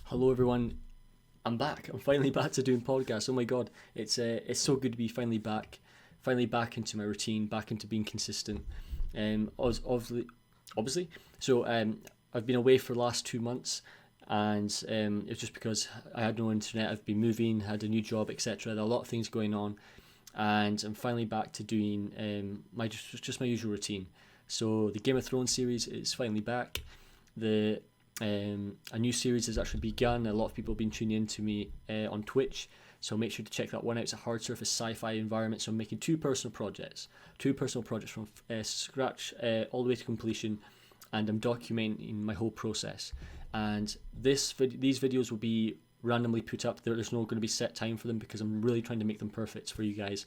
Hello everyone, I'm back. I'm finally back to doing podcasts. Oh my god, it's so good to be finally back into my routine, back into being consistent. Obviously. So I've been away for the last 2 months, and it's just because I had no internet. I've been moving, had a new job, etc. There are a lot of things going on, and I'm finally back to doing my usual routine. So the Game of Thrones series is finally back. The A new series has actually begun. A lot of people have been tuning in to me on Twitch, so make sure to check that one out. It's a hard surface sci-fi environment, so I'm making two personal projects from scratch all the way to completion, and I'm documenting my whole process. And these videos will be randomly put up. There's no going to be set time for them because I'm really trying to make them perfect for you guys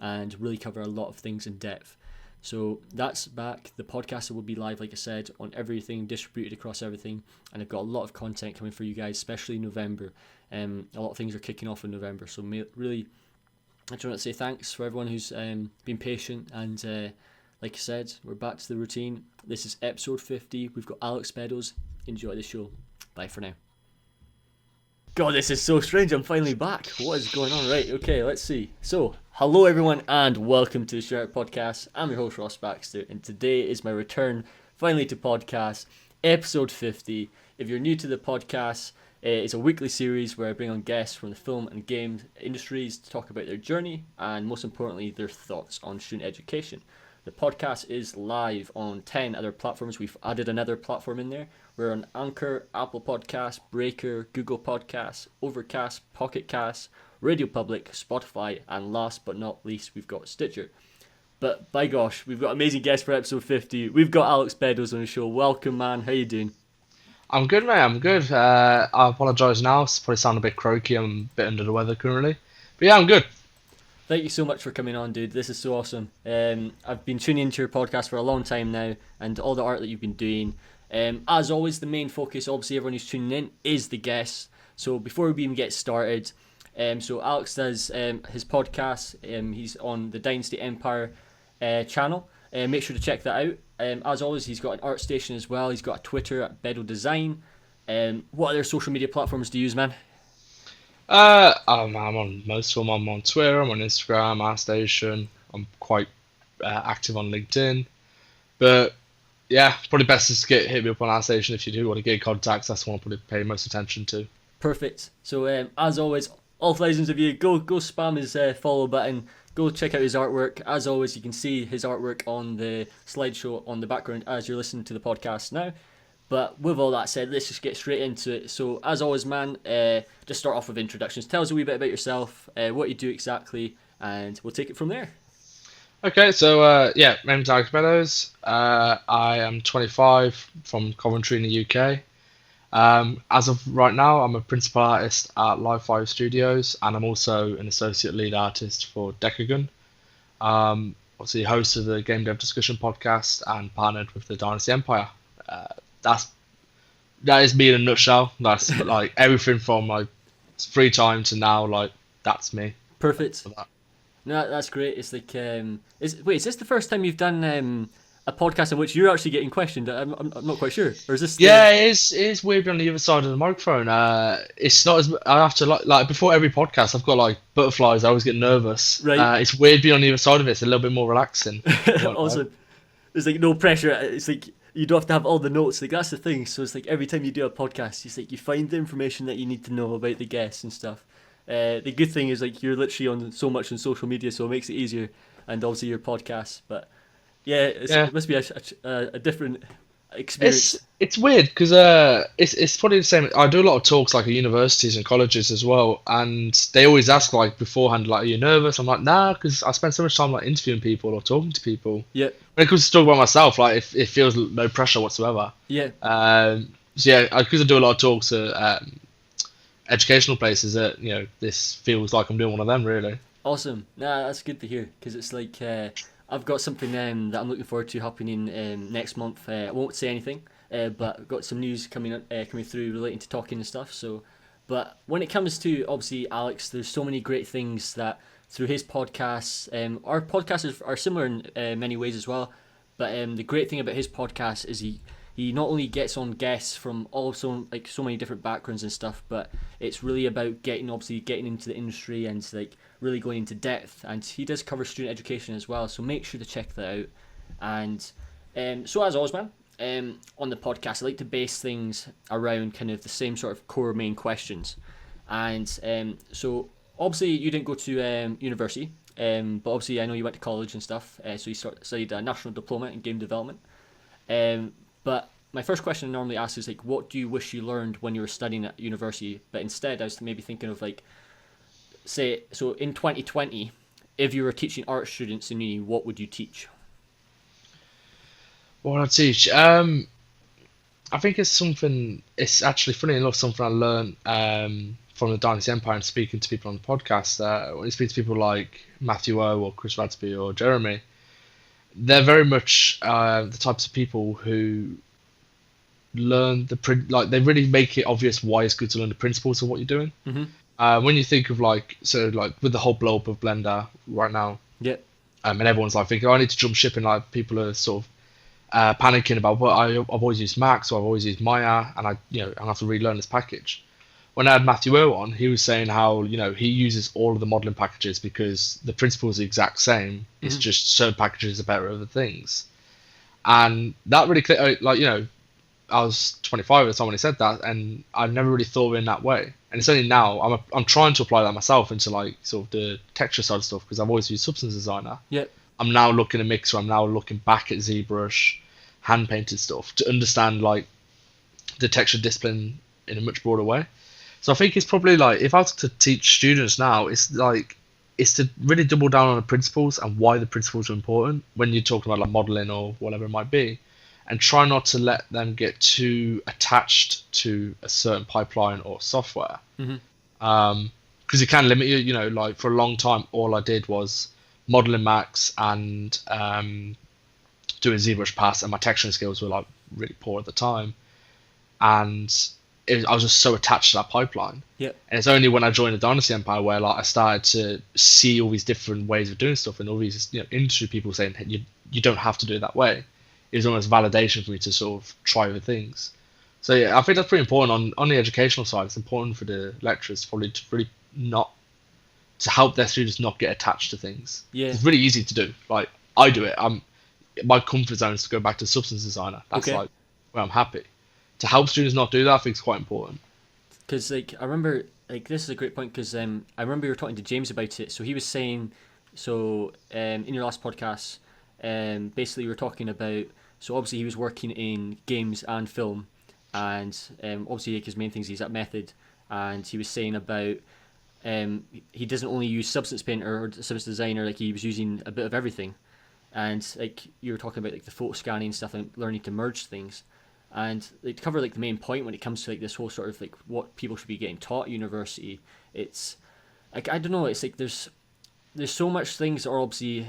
and really cover a lot of things in depth. So that's back. The podcast will be live, like I said, on everything, distributed across everything. And I've got a lot of content coming for you guys, especially in November. A lot of things are kicking off in November. So really, I just want to say thanks for everyone who's been patient. And like I said, we're back to the routine. This is episode 50. We've got Alex Beddows. Enjoy the show. Bye for now. God, this is so strange. I'm finally back. What is going on? Right, okay, let's see. So, hello everyone and welcome to the Shirt Podcast. I'm your host Ross Baxter, and today is my return finally to podcast, episode 50. If you're new to the podcast, it's a weekly series where I bring on guests from the film and game industries to talk about their journey and most importantly their thoughts on student education. The podcast is live on 10 other platforms. We've added another platform in there. We're on Anchor, Apple Podcasts, Breaker, Google Podcasts, Overcast, Pocket Casts, Radio Public, Spotify, and last but not least, we've got Stitcher. But by gosh, we've got amazing guests for episode 50. We've got Alex Beddows on the show. Welcome, man. How you doing? I'm good, mate. I'm good. I apologise now. It's probably sound a bit croaky. I'm a bit under the weather currently. But yeah, I'm good. Thank you so much for coming on, dude. This is so awesome. I've been tuning into your podcast for a long time now, and all the art that you've been doing. As always, the main focus, obviously, everyone who's tuning in is the guests. So before we even get started, so Alex does his podcast. He's on the Dinusty Empire Channel. Make sure to check that out. As always, he's got an art station as well. He's got a Twitter at Beddow Design. What other social media platforms do you use, man? I'm on most of them. I'm on Twitter, I'm on Instagram, ArtStation. I'm quite active on LinkedIn. But yeah, probably best is to hit me up on ArtStation if you do want to get in contact. That's the one I'll probably pay most attention to. Perfect. So as always, all thousands of you, go spam his follow button. Go check out his artwork. As always, you can see his artwork on the slideshow on the background as you're listening to the podcast now. But with all that said, let's just get straight into it. So, as always, man, just start off with introductions. Tell us a wee bit about yourself, what you do exactly, and we'll take it from there. Okay, so yeah, my name's Alex Beddows. I am 25 from Coventry in the UK. As of right now, I'm a principal artist at Live 5 Studios, and I'm also an associate lead artist for Dekogon. Obviously, host of the Game Dev Discussion podcast and partnered with the Dinusty Empire. That is me in a nutshell. That's like everything from like free time to now. Like that's me. Perfect. No, that's great. It's like, is this the first time you've done a podcast in which you're actually getting questioned? I'm not quite sure. Or is this? Yeah, it is weird on the other side of the microphone. It's not as I have to like before every podcast. I've got like butterflies. I always get nervous. Right. It's weird being on the other side of it. It's a little bit more relaxing. Awesome. There's like no pressure. It's like you don't have to have all the notes. Like that's the thing. So it's like every time you do a podcast, it's like you find the information that you need to know about the guests and stuff. The good thing is like you're literally on so much on social media, so it makes it easier. And obviously your podcast, but yeah, it must be a different experience. It's weird because it's probably the same. I do a lot of talks like at universities and colleges as well, and they always ask like beforehand, like, are you nervous? I'm like, nah, because I spend so much time like interviewing people or talking to people. Yeah. When it comes to talk about myself, like it feels no pressure whatsoever. Yeah. So yeah, because I do a lot of talks at educational places, that this feels like I'm doing one of them really. Awesome. Nah, that's good to hear because it's like I've got something that I'm looking forward to happening next month. I won't say anything, but I've got some news coming through relating to talking and stuff. So, but when it comes to obviously Alex, there's so many great things that through his podcasts. Our podcasts are similar in many ways as well. But the great thing about his podcast is he not only gets on guests from so many different backgrounds and stuff, but it's really about getting into the industry and like really going into depth. And he does cover student education as well, so make sure to check that out. And so as always, man, on the podcast, I like to base things around kind of the same sort of core main questions. And so obviously you didn't go to university, but obviously I know you went to college and stuff, so you studied a national diploma in game development. But my first question I normally ask is like, what do you wish you learned when you were studying at university? But instead I was maybe thinking of like, say, so in 2020, if you were teaching art students in uni, what would you teach? What would I teach? I think it's actually funny enough something I learned from the Dinusty Empire and speaking to people on the podcast. When you speak to people like Matthew O or Chris Radsby or Jeremy, they're very much the types of people who learn they really make it obvious why it's good to learn the principles of what you're doing. Mm-hmm. When you think of like with the whole blow up of Blender right now, yeah, and everyone's like thinking, oh, I need to jump ship, and like people are sort of panicking about, well, I've always used Max or I've always used Maya, and I have to relearn this package. When I had Matthew O on, he was saying how he uses all of the modeling packages because the principle is the exact same. Mm-hmm. It's just certain packages are better at other things, and that really I was 25 at the time when he said that, and I never really thought of it in that way. And it's only now I'm trying to apply that myself into like sort of the texture side of stuff because I've always used Substance Designer. Yeah. I'm now looking at Mixer. I'm now looking back at ZBrush, hand painted stuff to understand like the texture discipline in a much broader way. So I think it's probably like, if I was to teach students now, it's to really double down on the principles and why the principles are important when you're talking about like modeling or whatever it might be, and try not to let them get too attached to a certain pipeline or software. Mm-hmm. Because it can limit you. Like for a long time, all I did was modeling Max and doing ZBrush Pass, and my texturing skills were like really poor at the time, and I was just so attached to that pipeline. Yeah. And it's only when I joined the Dynasty Empire where like I started to see all these different ways of doing stuff and all these industry people saying, hey, you don't have to do it that way. It was almost validation for me to sort of try other things. So yeah, I think that's pretty important on the educational side. It's important for the lecturers probably to really to help their students not get attached to things. Yeah. It's really easy to do. Like I do it. My comfort zone is to go back to Substance Designer. That's like where I'm happy. To help students not do that, I think is quite important. Because like I remember, like this is a great point because I remember you were talking to James about it. So he was saying, in your last podcast, basically you were talking about. So obviously he was working in games and film, and obviously like his main things he's at Method, and he was saying about he doesn't only use Substance Painter or Substance Designer, like he was using a bit of everything, and like you were talking about like the photo scanning and stuff and learning to merge things. And like, to cover like the main point when it comes to like this whole sort of like what people should be getting taught at university, it's like I don't know, it's like there's so much things that are obviously,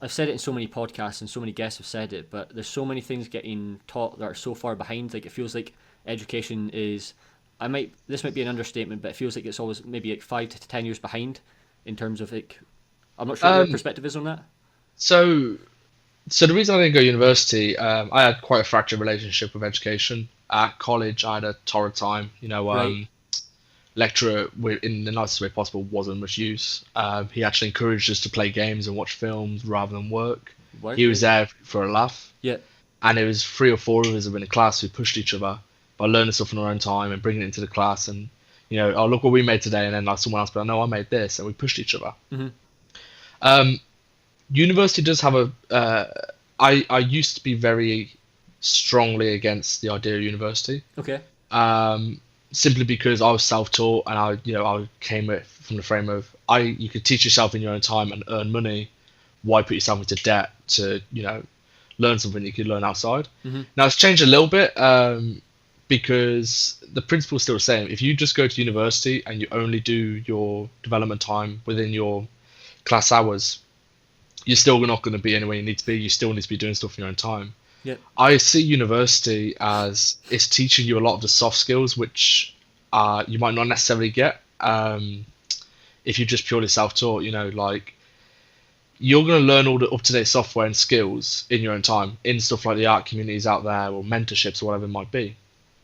I've said it in so many podcasts and so many guests have said it, but there's so many things getting taught that are so far behind. Like it feels like education is, this might be an understatement, but it feels like it's always maybe like 5 to 10 years behind in terms of like, I'm not sure what your perspective is on that. So the reason I didn't go to university, I had quite a fractured relationship with education. At college, I had a torrid time. Right. Lecturer, in the nicest way possible, wasn't much use. He actually encouraged us to play games and watch films rather than work. He was there for a laugh. Yeah. And it was 3 or 4 of us in a class who pushed each other by learning stuff in our own time and bringing it into the class. And, oh, look what we made today. And then like someone else, but no, I made this. And we pushed each other. Mm-hmm. University does have I used to be very strongly against the idea of university. Okay. Simply because I was self-taught and I came from the frame of you could teach yourself in your own time and earn money. Why put yourself into debt to learn something you could learn outside? Mm-hmm. Now it's changed a little bit because the principle is still the same. If you just go to university and you only do your development time within your class hours, you're still not going to be anywhere you need to be. You still need to be doing stuff in your own time. Yep. I see university as it's teaching you a lot of the soft skills, which you might not necessarily get if you're just purely self-taught. Like you're going to learn all the up-to-date software and skills in your own time, in stuff like the art communities out there or mentorships or whatever it might be.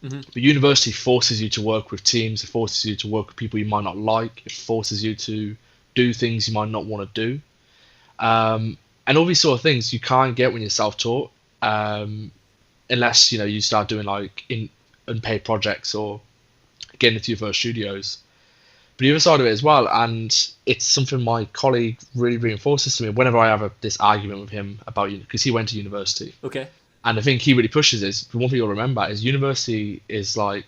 But university forces you to work with teams, it forces you to work with people you might not like, it forces you to do things you might not want to do. And all these sort of things you can't get when you're self-taught, unless you start doing like unpaid projects or getting into your first studios. But the other side of it as well, and it's something my colleague really reinforces to me whenever I have this argument with him about because he went to university. Okay. And the thing he really pushes is, the one thing you'll remember is university is like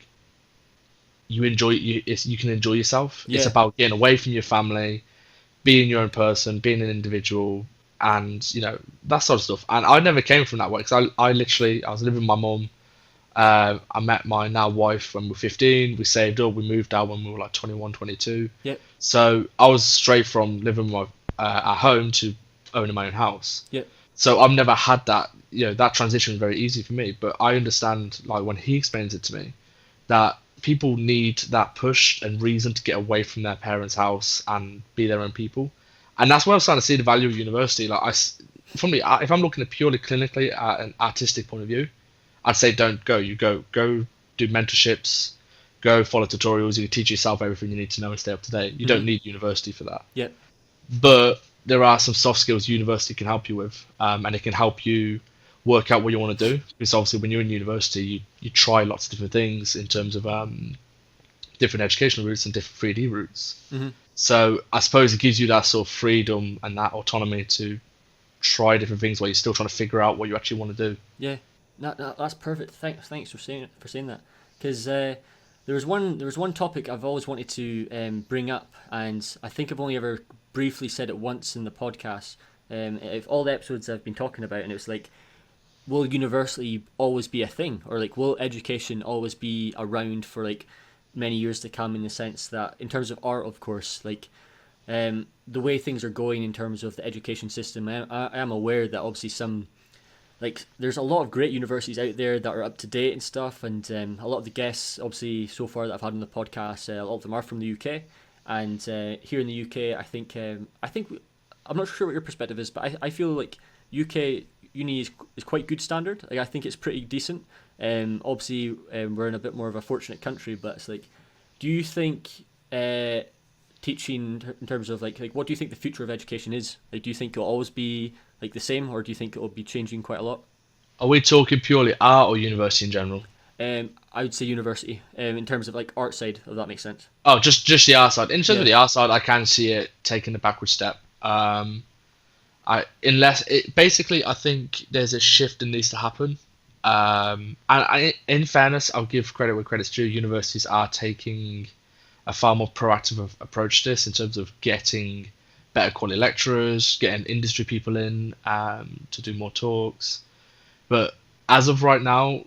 you can enjoy yourself. Yeah. It's about getting away from your family, being your own person, being an individual, and that sort of stuff. And I never came from that way because I was living with my mum. I met my now wife when we were 15. We saved up. We moved out when we were like 21, 22. Yep. So I was straight from living at home to owning my own house. Yep. So I've never had that. That transition was very easy for me. But I understand, like when he explains it to me, that people need that push and reason to get away from their parents' house and be their own people. And that's where I'm starting to see the value of university. Like if I'm looking at purely clinically at an artistic point of view, I'd say don't go. You go do mentorships, go follow tutorials. You can teach yourself everything you need to know and stay up to date. You don't need university for that. Yeah. But there are some soft skills university can help you with, and it can help you work out what you want to do. Because obviously when you're in university, you try lots of different things in terms of different educational routes and different 3D routes. So I suppose it gives you that sort of freedom and that autonomy to try different things while you're still trying to figure out what you actually want to do. Yeah. No, that's perfect. Thanks for saying that. Because there was one topic I've always wanted to bring up, and I think I've only ever briefly said it once in the podcast. If all the episodes I've been talking about, and it was like, will university always be a thing, or like, will education always be around for like many years to come? In the sense that, in terms of art, of course, like the way things are going in terms of the education system, I am aware that obviously there's a lot of great universities out there that are up to date and stuff, and a lot of the guests, obviously, so far that I've had on the podcast, a lot of them are from the UK, and here in the UK, I think I'm not sure what your perspective is, but I feel like UK uni is quite good standard. Like I think it's pretty decent. Obviously, we're in a bit more of a fortunate country, but it's like, do you think teaching in terms of like what do you think the future of education is? Like, do you think it'll always be like the same, or do you think it will be changing quite a lot? Are we talking purely art or university in general? I would say university, in terms of like art side, if that makes sense. Oh, just the art side. In terms of the art side, I can see it taking a backward step. I think there's a shift that needs to happen. And in fairness, I'll give credit where credit's due. Universities are taking a far more proactive approach to this in terms of getting better quality lecturers, getting industry people in to do more talks. But as of right now,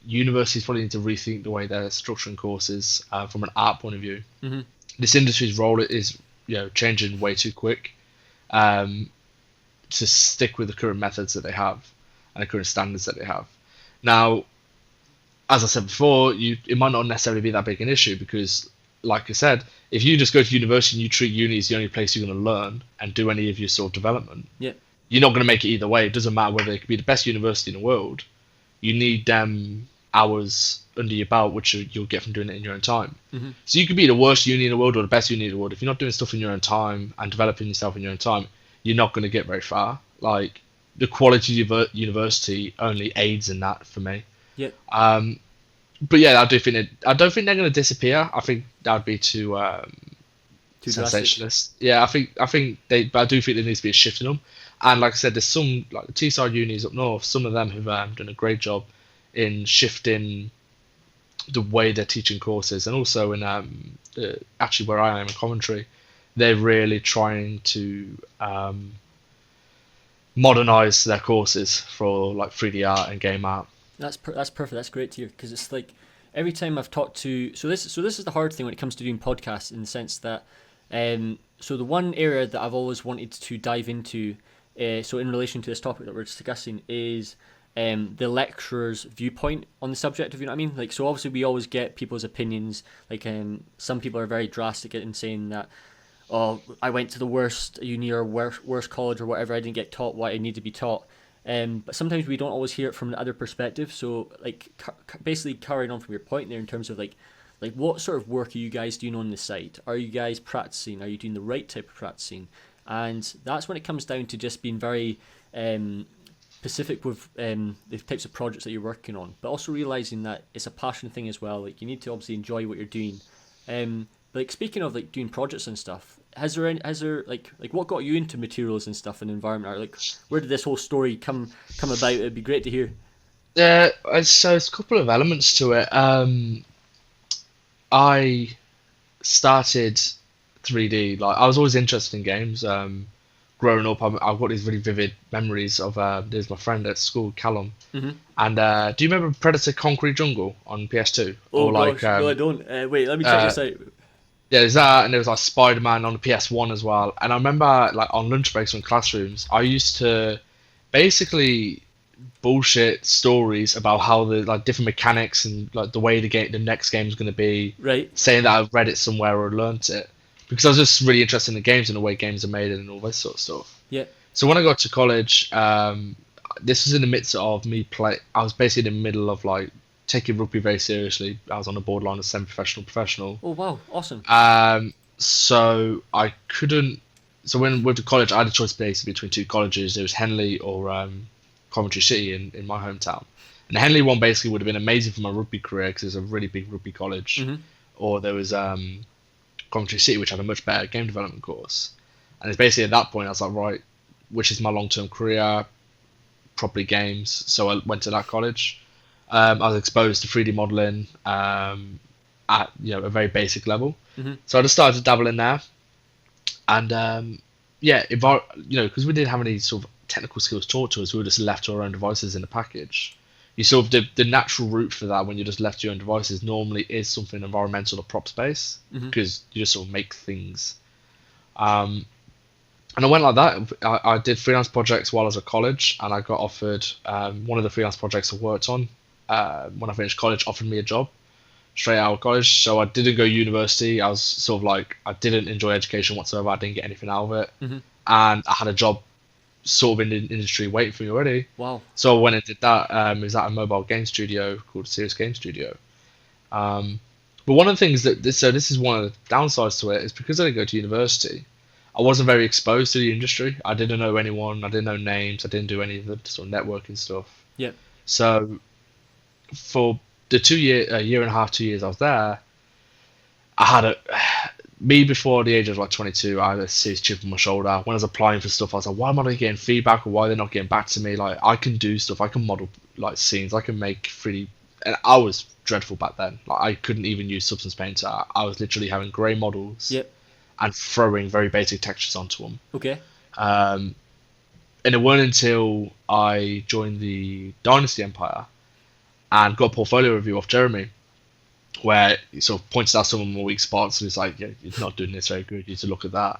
universities probably need to rethink the way they're structuring courses from an art point of view. This industry's role is changing way too quick to stick with the current methods that they have and the current standards that they have. Now, as I said before, it might not necessarily be that big an issue because, like I said, if you just go to university and you treat uni as the only place you're going to learn and do any of your sort of development, you're not going to make it either way. It doesn't matter whether it could be the best university in the world. You need them hours under your belt, which you'll get from doing it in your own time. So you could be the worst uni in the world or the best uni in the world. If you're not doing stuff in your own time and developing yourself in your own time, you're not going to get very far. Like, the quality of university only aids in that for me. But yeah, I don't think they're going to disappear. I think that would be too sensationalist. Yeah, I think but I do think there needs to be a shift in them. And like I said, there's some, like the Teesside unis up north, some of them have done a great job in shifting the way they're teaching courses, and also in actually where I am in Coventry, they're really trying to modernize their courses for like 3D art and game art. That's perfect. That's great to hear, because it's like every time I've talked to this is the hard thing when it comes to doing podcasts, in the sense that so the one area that I've always wanted to dive into, so in relation to this topic that we're discussing, is the lecturer's viewpoint on the subject, if you know what I mean. Like, so obviously we always get people's opinions. Like some people are very drastic in saying that, oh, I went to the worst uni or worst college or whatever. I didn't get taught what I need to be taught. But sometimes we don't always hear it from the other perspective. So like basically carrying on from your point there in terms of like what sort of work are you guys doing on the site? Are you guys practicing? Are you doing the right type of practicing? And that's when it comes down to just being very specific with the types of projects that you're working on, but also realizing that it's a passion thing as well. Like you need to obviously enjoy what you're doing. Like speaking of like doing projects and stuff, has there like what got you into materials and stuff and environment art? Like where did this whole story come about? It'd be great to hear. So it's a couple of elements to it. I started 3D. Like I was always interested in games. Growing up, I've got these really vivid memories of there's my friend at school, Callum, Mm-hmm. and do you remember Predator: Concrete Jungle on PS2? Oh Or like gosh, no, I don't. Wait, let me check this out. yeah, there's that, and there was like Spider-Man on the PS1 as well. And I remember like on lunch breaks in classrooms, I used to basically bullshit stories about how the like different mechanics and like the way the next game is going to be, Right. saying that I've read it somewhere or learnt it because I was just really interested in the games and the way games are made and all this sort of stuff. Yeah. So when I got to college, this was in the midst of me play. I was basically in the middle of like taking rugby very seriously. I was on the borderline of semi-professional, professional. Oh wow, awesome. So I couldn't. So when we went to college, I had a choice basically between two colleges. There was Henley or Coventry City in my hometown. And the Henley one basically would have been amazing for my rugby career because it's a really big rugby college. Mm-hmm. Or there was Coventry City, which had a much better game development course. And it's basically at that point I was like, right, which is my long-term career? Probably games. So I went to that college. I was exposed to 3D modeling at a very basic level. Mm-hmm. So I just started to dabble in there, and because we didn't have any sort of technical skills taught to us, we were just left to our own devices in the package. You sort of the natural route for that when you're just left to your own devices normally is something environmental or prop space Mm-hmm. because you just sort of make things. And I went like that. I did freelance projects while I was at college, and I got offered one of the freelance projects I worked on when I finished college offered me a job straight out of college. So I didn't go to university. I was sort of like I didn't enjoy education whatsoever. I didn't get anything out of it, Mm-hmm. and I had a job sort of in the industry waiting for me already. Wow. So I went and did that. It was at a mobile game studio called Serious Game Studio. But one of the things this is one of the downsides to it is because I didn't go to university. I wasn't very exposed to the industry. I didn't know anyone. I didn't know names. I didn't do any of the sort of networking stuff. Yeah. So for the year and a half, 2 years I was there, I had me before the age of like 22, I had a serious chip on my shoulder. When I was applying for stuff, I was like, why am I not getting feedback or why are they not getting back to me? Like I can do stuff. I can model like scenes. I can make 3D. And I was dreadful back then. Like I couldn't even use Substance Painter. I was literally having grey models. Yep. And throwing very basic textures onto them. Okay. And it wasn't until I joined the Dynusty Empire and got a portfolio review off Jeremy, where he sort of pointed out some of my weak spots. And he's like, yeah, you're not doing this very good. You need to look at that.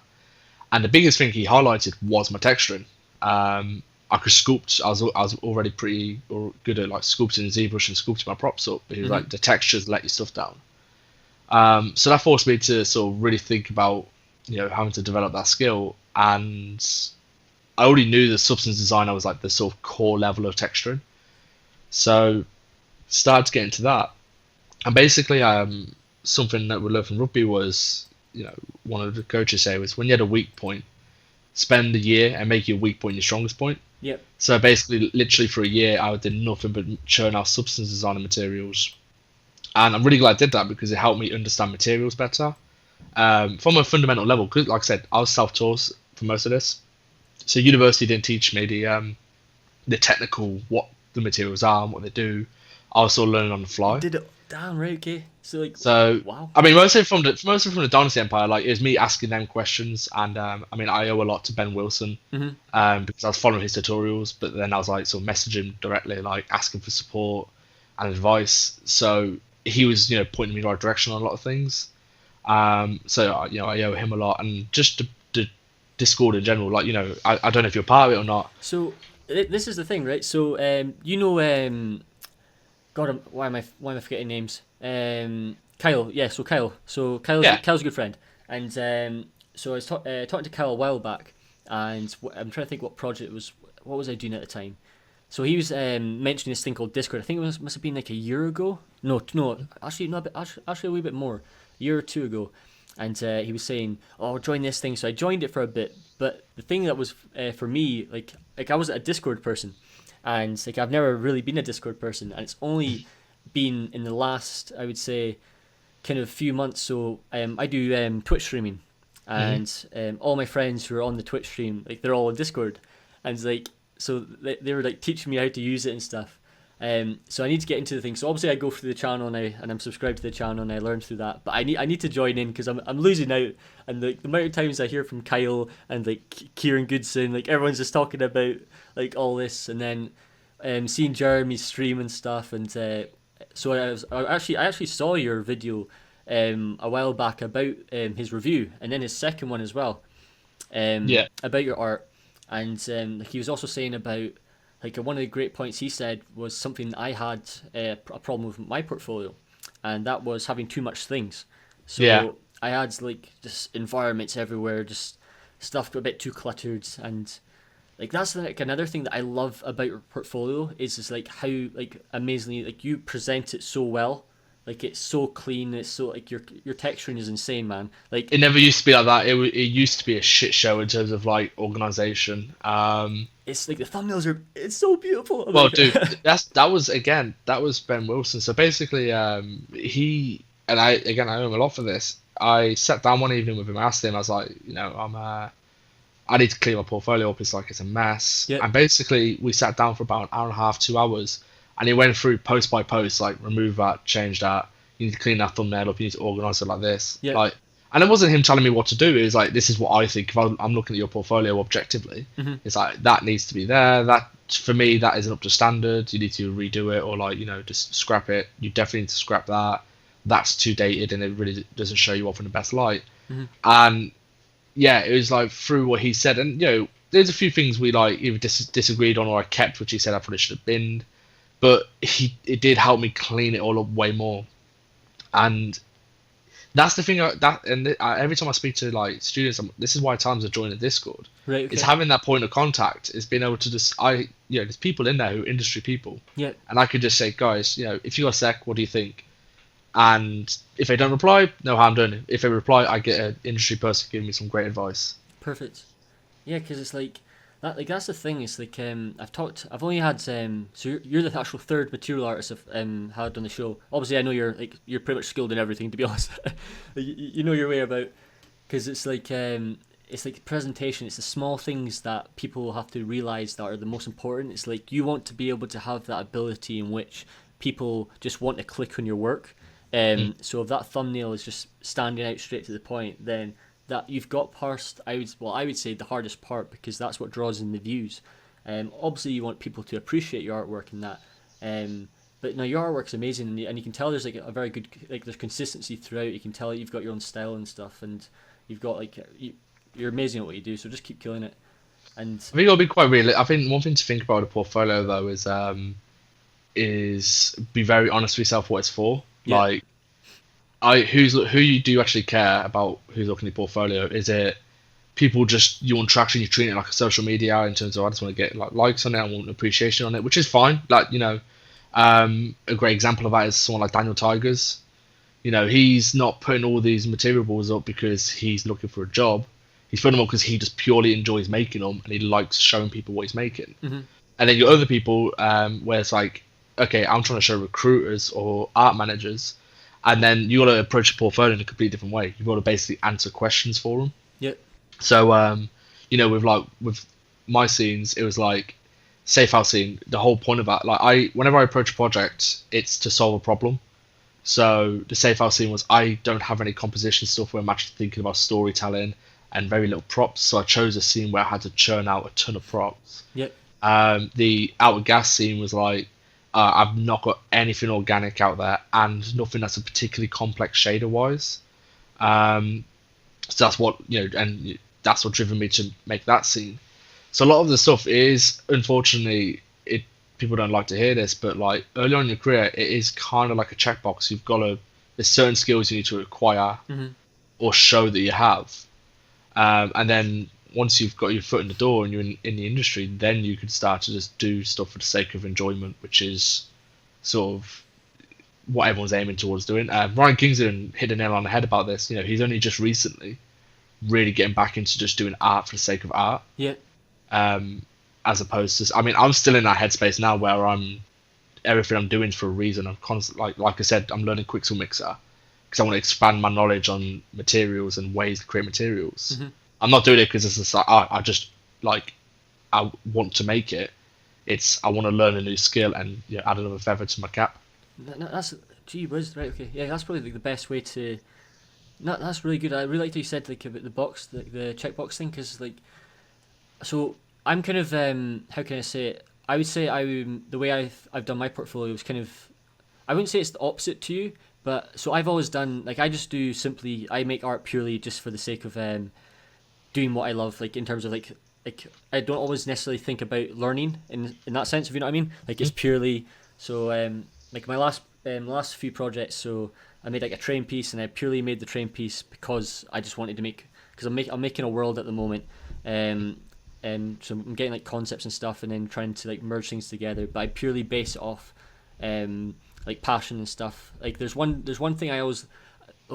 And the biggest thing he highlighted was my texturing. I could sculpt. I was already pretty good at like sculpting in ZBrush and sculpting my props up. But he was like, the textures let your stuff down. So that forced me to sort of really think about, having to develop that skill. And I already knew the substance designer was like the sort of core level of texturing. So started to get into that. And basically, something that we learned from rugby was, one of the coaches say was when you had a weak point, spend a year and make your weak point your strongest point. Yep. So basically, literally for a year, I did nothing but churn out substance designer materials. And I'm really glad I did that because it helped me understand materials better from a fundamental level. Because, like I said, I was self-taught for most of this. So university didn't teach me the technical, what the materials are and what they do. I was sort of learning on the fly. Did it? Damn right. Okay. So wow. I mean, mostly from the Dynasty Empire, like it was me asking them questions, and I mean, I owe a lot to Ben Wilson because I was following his tutorials, but then I was like sort of messaging directly, like asking for support and advice. So he was, pointing me in the right direction on a lot of things. So I owe him a lot, and just the Discord in general, like I don't know if you're part of it or not. So this is the thing, right? So God, why am I forgetting names? Kyle, yeah. So Kyle, Kyle's a good friend, and so I was talking to Kyle a while back, and I'm trying to think what project it was. What was I doing at the time? So he was mentioning this thing called Discord. I think must have been like a year ago. No, actually, no, actually a wee bit more, a year or two ago. And he was saying, "Oh, join this thing." So I joined it for a bit. But the thing that was for me, like I wasn't a Discord person, and like I've never really been a Discord person, and it's only been in the last, I would say, kind of few months. So I do Twitch streaming, and all my friends who are on the Twitch stream, like they're all on Discord, and like so they were like teaching me how to use it and stuff. So I need to get into the thing. So obviously I go through the channel now, and I'm subscribed to the channel, and I learn through that. But I need to join in because I'm losing out. And the amount of times I hear from Kyle and like Kieran Goodson, like everyone's just talking about like all this, and then seeing Jeremy stream and stuff. And so I actually saw your video a while back about his review, and then his second one as well. About your art, and like he was also saying about. Like one of the great points he said was something I had a problem with my portfolio, and that was having too much things. So I had like just environments everywhere, just stuff a bit too cluttered, and like that's like another thing that I love about your portfolio is like how like amazingly like you present it so well. Like it's so clean, it's so like your texturing is insane, man. Like It never used to be like that. It used to be a shit show in terms of like organization. It's like the thumbnails it's so beautiful. Well, dude, that was Ben Wilson. So basically, he and I owe him a lot for this. I sat down one evening with him, asked him, I was like, I need to clean my portfolio up. It's a mess. Yep. And basically, we sat down for about an hour and a half, 2 hours, and he went through post by post, like remove that, change that. You need to clean that thumbnail up. You need to organize it like this. Yeah. And it wasn't him telling me what to do. It was like, this is what I think. If I'm looking at your portfolio objectively, it's like that needs to be there. That for me, that isn't up to standard. You need to redo it, or just scrap it. You definitely need to scrap that. That's too dated, and it really doesn't show you off in the best light. And yeah, it was like through what he said, and there's a few things we like either disagreed on, or I kept, which he said I probably should have binned. But it did help me clean it all up way more, and that's the thing. Every time I speak to like students, this is why times I join the Discord. Right. Okay. It's having that point of contact. It's being able to there's people in there who are industry people. Yeah. And I could just say, guys, if you got a sec, what do you think? And if they don't reply, no harm done. If they reply, I get an industry person giving me some great advice. Perfect. Yeah, because it's like that. Like that's the thing. It's like I've only had so you're the actual third material artist I've had on the show. Obviously, I know you're pretty much skilled in everything. To be honest, you know your way about. Because it's like presentation. It's the small things that people have to realize that are the most important. It's like you want to be able to have that ability in which people just want to click on your work. So if that thumbnail is just standing out straight to the point, then that you've got past I would say the hardest part, because that's what draws in the views. Obviously you want people to appreciate your artwork and that. But no, your artwork's amazing, and you can tell there's like a very good there's consistency throughout. You can tell you've got your own style and stuff, and you've got you're amazing at what you do. So just keep killing it. And I think it'll be quite real. I think one thing to think about a portfolio though is be very honest with yourself what it's for. Yeah. Like, who you do actually care about who's looking at your portfolio? Is it people just you want traction, you treat it like a social media in terms of I just want to get like likes on it, I want appreciation on it, which is fine. Like a great example of that is someone like Daniel Tigers. He's not putting all these materials up because he's looking for a job. He's putting them up because he just purely enjoys making them and he likes showing people what he's making. And then your other people, where it's like, okay, I'm trying to show recruiters or art managers, and then you got to approach a portfolio in a completely different way. You've got to basically answer questions for them. Yep. So, with my scenes, it was like safe house scene. The whole point of that, whenever I approach a project, it's to solve a problem. So the safe house scene was I don't have any composition stuff where I'm actually thinking about storytelling and very little props. So I chose a scene where I had to churn out a ton of props. Yep. The Outward Gas scene was like, I've not got anything organic out there and nothing that's a particularly complex shader wise. So that's what, and that's what driven me to make that scene. So a lot of the stuff is, unfortunately, people don't like to hear this, but like early on in your career, it is kind of like a checkbox. There's certain skills you need to acquire or show that you have. And then once you've got your foot in the door and you're in the industry, then you could start to just do stuff for the sake of enjoyment, which is sort of what everyone's aiming towards doing. Ryan Kingston hit the nail on the head about this. He's only just recently really getting back into just doing art for the sake of art. Yeah. As opposed to, I mean, I'm still in that headspace now where everything I'm doing is for a reason. I'm constantly, like I said, I'm learning Quixel Mixer because I want to expand my knowledge on materials and ways to create materials. Mm-hmm. I'm not doing it because it's just like, I want to make it. It's, I want to learn a new skill and add another feather to my cap. No, that's, gee whiz, right, okay. Yeah, that's probably like the best way to... No, that's really good. I really liked how you said like about the box, the checkbox thing, because like... So, I'm kind of, how can I say it? I would say the way I've done my portfolio is kind of... I wouldn't say it's the opposite to you, but... So, I've always done... Like, I just do simply... I make art purely just for the sake of doing what I love, like, in terms of, like I don't always necessarily think about learning in that sense, if you know what I mean. Like, it's purely... So, like my last few projects, so I made like a train piece, and I purely made the train piece because I just wanted to make, because I'm making a world at the moment, so I'm getting like concepts and stuff, and then trying to like merge things together. But I purely base it off like passion and stuff. Like there's one thing I always,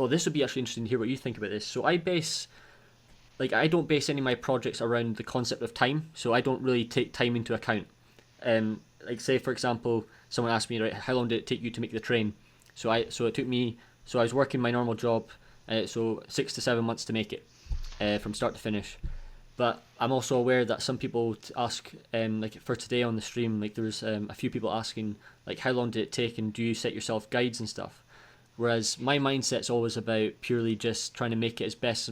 this would be actually interesting to hear what you think about this. So I don't base any of my projects around the concept of time, so I don't really take time into account. Like say for example, someone asked me, right, how long did it take you to make the train? So I was working my normal job, so 6 to 7 months to make it, from start to finish. But I'm also aware that some people ask, like for today on the stream, like there was a few people asking, like how long did it take, and do you set yourself guides and stuff? Whereas my mindset's always about purely just trying to make it as best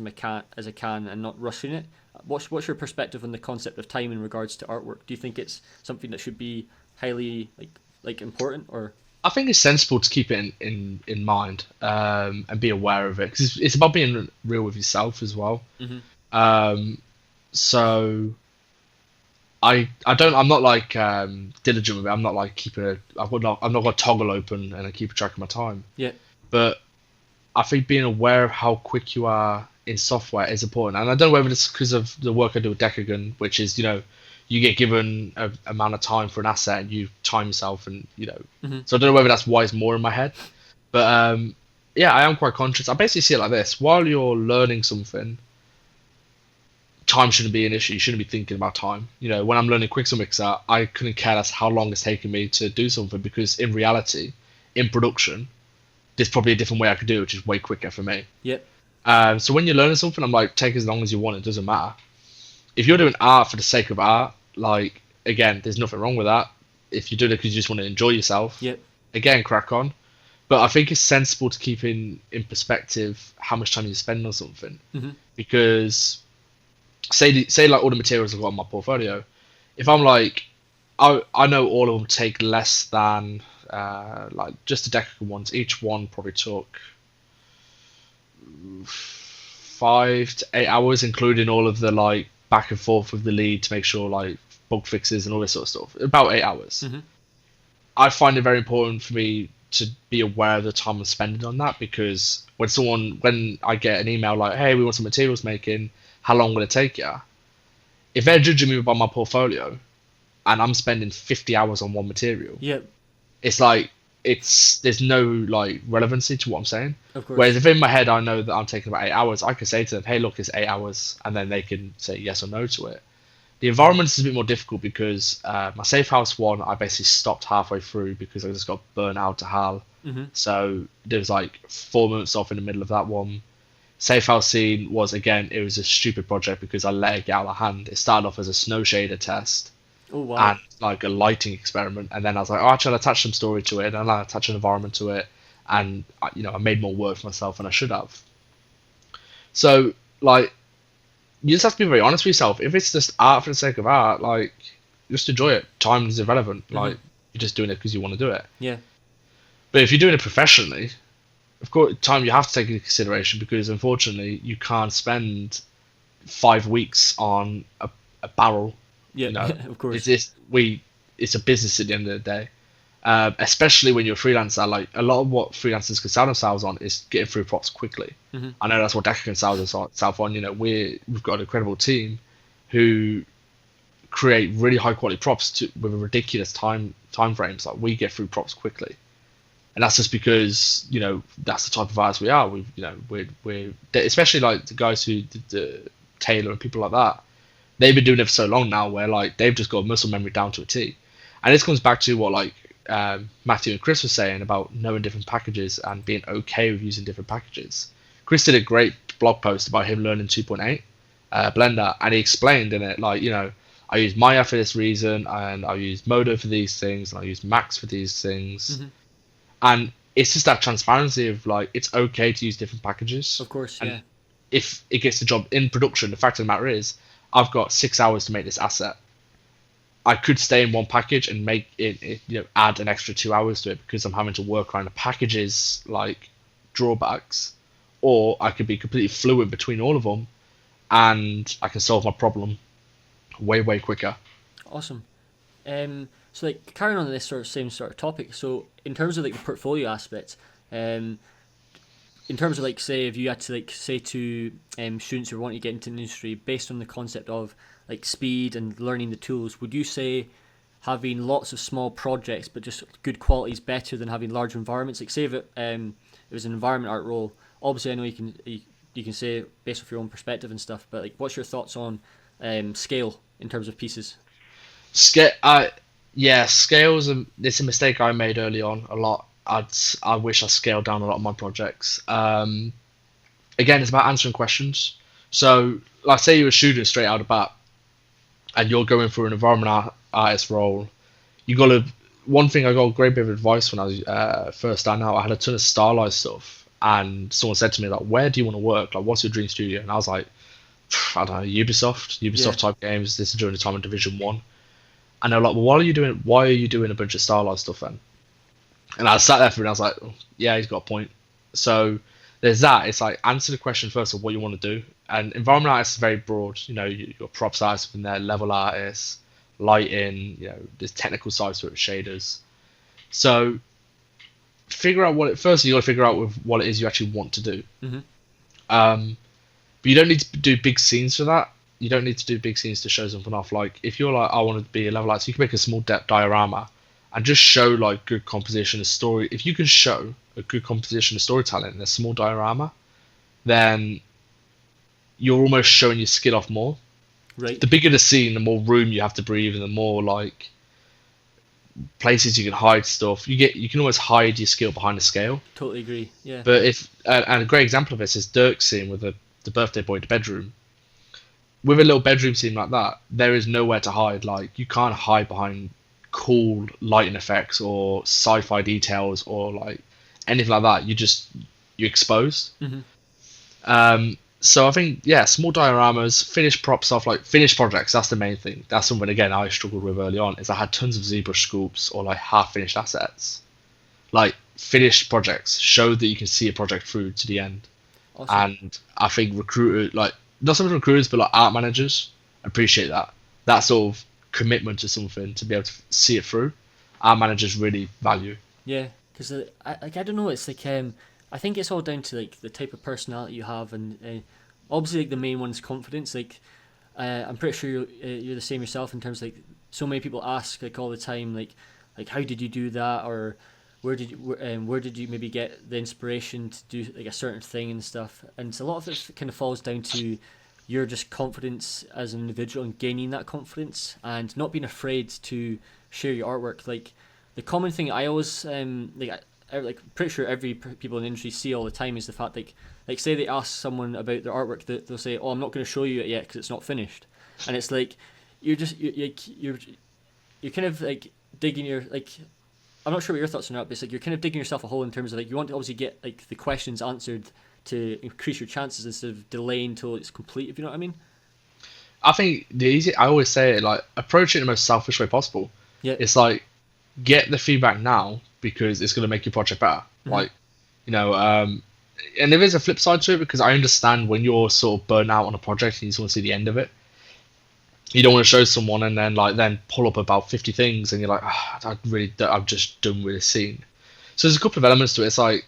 as I can and not rushing it. What's your perspective on the concept of time in regards to artwork? Do you think it's something that should be highly like important, or? I think it's sensible to keep it in mind, and be aware of it, because it's about being real with yourself as well. Mm-hmm. So I'm not like diligent with it. I'm not like I'm not got a toggle open and I keep track of my time. Yeah. But I think being aware of how quick you are in software is important. And I don't know whether it's because of the work I do with Dekogon, which is, you get given an amount of time for an asset and you time yourself, and Mm-hmm. So I don't know whether that's why it's more in my head. But yeah, I am quite conscious. I basically see it like this: while you're learning something, time shouldn't be an issue. You shouldn't be thinking about time. When I'm learning Quixel Mixer, I couldn't care less how long it's taking me to do something, because in reality, in production, there's probably a different way I could do it, which is way quicker for me. Yep. So when you're learning something, I'm like, take as long as you want. It doesn't matter. If you're doing art for the sake of art, like, again, there's nothing wrong with that. If you do it because you just want to enjoy yourself, Yep. again, crack on. But I think it's sensible to keep in perspective how much time you spend on something. Mm-hmm. Because say like all the materials I've got on my portfolio, if I'm like, I know all of them take less than like just the Dekogon ones. Each one probably took 5 to 8 hours, including all of the like back and forth with the lead to make sure like bug fixes and all this sort of stuff. About 8 hours. Mm-hmm. I find it very important for me to be aware of the time I'm spending on that, because when I get an email like, hey, we want some materials making, how long will it take you? If they're judging me by my portfolio and I'm spending 50 hours on one material, Yep. it's like, there's no like relevancy to what I'm saying. Of course. Whereas if in my head I know that I'm taking about 8 hours, I can say to them, hey, look, it's 8 hours, and then they can say yes or no to it. The environment is a bit more difficult because my Safe House one, I basically stopped halfway through because I just got burnt out to hell. Mm-hmm. So there was like 4 months off in the middle of that one. Safe House Scene was, again, it was a stupid project because I let it get out of hand. It started off as a snow shader test. Oh, wow. And like a lighting experiment, and then I was like, actually, I'll attach some story to it, and I'll attach an environment to it, and I made more work for myself than I should have. So like, you just have to be very honest with yourself. If it's just art for the sake of art, like, just enjoy it. Time is irrelevant. Mm-hmm. Like, you're just doing it because you want to do it. Yeah. But if you're doing it professionally, of course, time you have to take into consideration, because unfortunately you can't spend 5 weeks on a barrel. Yeah. Of course. It's a business at the end of the day. especially when you're a freelancer. Like a lot of what freelancers can sell themselves on is getting through props quickly. I know that's what Dekogon sells itself on. You know, we've got an incredible team who create really high quality props with a ridiculous time frames. Like we get through props quickly, and that's just because, you know, that's the type of artists we are. We're especially like the guys who did the Taylor and people like that. They've been doing it for so long now, where like they've just got muscle memory down to a T. And this comes back to what like Matthew and Chris were saying about knowing different packages and being okay with using different packages. Chris did a great blog post about him learning 2.8 Blender, and he explained in it, like, you know, I use Maya for this reason, and I use Modo for these things, and I use Max for these things. And it's just that transparency of like, it's okay to use different packages. Of course, yeah. And if it gets the job in production, the fact of the matter is, I've got 6 hours to make this asset. I could stay in one package and make it, you know, add an extra 2 hours to it because I'm having to work around the packages like drawbacks, or I could be completely fluid between all of them, and I can solve my problem way quicker. Awesome. So like carrying on this same sort of topic. So in terms of like the portfolio aspect, in terms of like, say if you had to like say to students who want to get into the industry based on the concept of like speed and learning the tools, would you say having lots of small projects but just good quality is better than having large environments? Like say if it was an environment art role, obviously I know you can say based off your own perspective and stuff, but like what's your thoughts on scale in terms of pieces? Scales. It's a mistake I made early on a lot. I wish I scaled down a lot of my projects. Again, it's about answering questions. So, like, say you're a student straight out of bat, and you're going through an environment artist role. One thing I got a great bit of advice when I was first starting out. I had a ton of stylized stuff, and someone said to me like, "Where do you want to work? Like, what's your dream studio?" And I was like, I don't know, Ubisoft type games. This is during the time of Division 1. And they're like, well, why are you doing a bunch of stylized stuff then? And I sat there for it and I was like, oh, yeah, he's got a point. So there's that. It's like, answer the question first of what you want to do. And environment artists is very broad. You know, you've got props artists in there, level artists, lighting, you know, there's technical sides to it, shaders. So figure out first you got to figure out with what it is you actually want to do. But you don't need to do big scenes for that. You don't need to do big scenes to show something off. Like, if you're like, I want to be a level artist, you can make a small depth diorama and just show like good composition of story. If you can show a good composition of storytelling in a small diorama, then you're almost showing your skill off more. Right. The bigger the scene, the more room you have to breathe, and the more like places you can hide stuff. You can almost hide your skill behind the scale. Totally agree. Yeah. But and a great example of this is Dirk's scene with the birthday boy in the bedroom. With a little bedroom scene like that, there is nowhere to hide. Like, you can't hide behind cool lighting effects or sci-fi details or like anything like that. You're exposed. So I think, yeah, small dioramas, finished props off, like finished projects. That's the main thing. That's something, again, I struggled with early on, is I had tons of ZBrush scoops or like half finished assets. Like, finished projects show that you can see a project through to the end. Awesome. And I think recruiters, like, not so much recruiters, but like art managers appreciate that sort of commitment to something, to be able to see it through. Art managers really value. Yeah, because I don't know, it's like I think it's all down to like the type of personality you have, and obviously like the main one is confidence. Like I'm pretty sure you're the same yourself in terms of, like, so many people ask like all the time, like how did you do that, or where did you maybe get the inspiration to do like a certain thing and stuff. And a lot of it kind of falls down to your just confidence as an individual and gaining that confidence and not being afraid to share your artwork. Like, the common thing I always like pretty sure every people in the industry see all the time is the fact, like say they ask someone about their artwork, they'll say, oh, I'm not going to show you it yet because it's not finished. And it's like you're kind of like digging your, like, I'm not sure what your thoughts on that, but it's like you're kind of digging yourself a hole in terms of like you want to obviously get like the questions answered to increase your chances instead of delaying until it's complete, if you know what I mean. I think I always say it, like, approach it in the most selfish way possible. Yeah. It's like, get the feedback now because it's going to make your project better. Like, you know, and there is a flip side to it, because I understand when you're sort of burnt out on a project and you just want to see the end of it. you don't want to show someone and then pull up about 50 things and you're like, I'm just done with this scene. So there's a couple of elements to it. It's like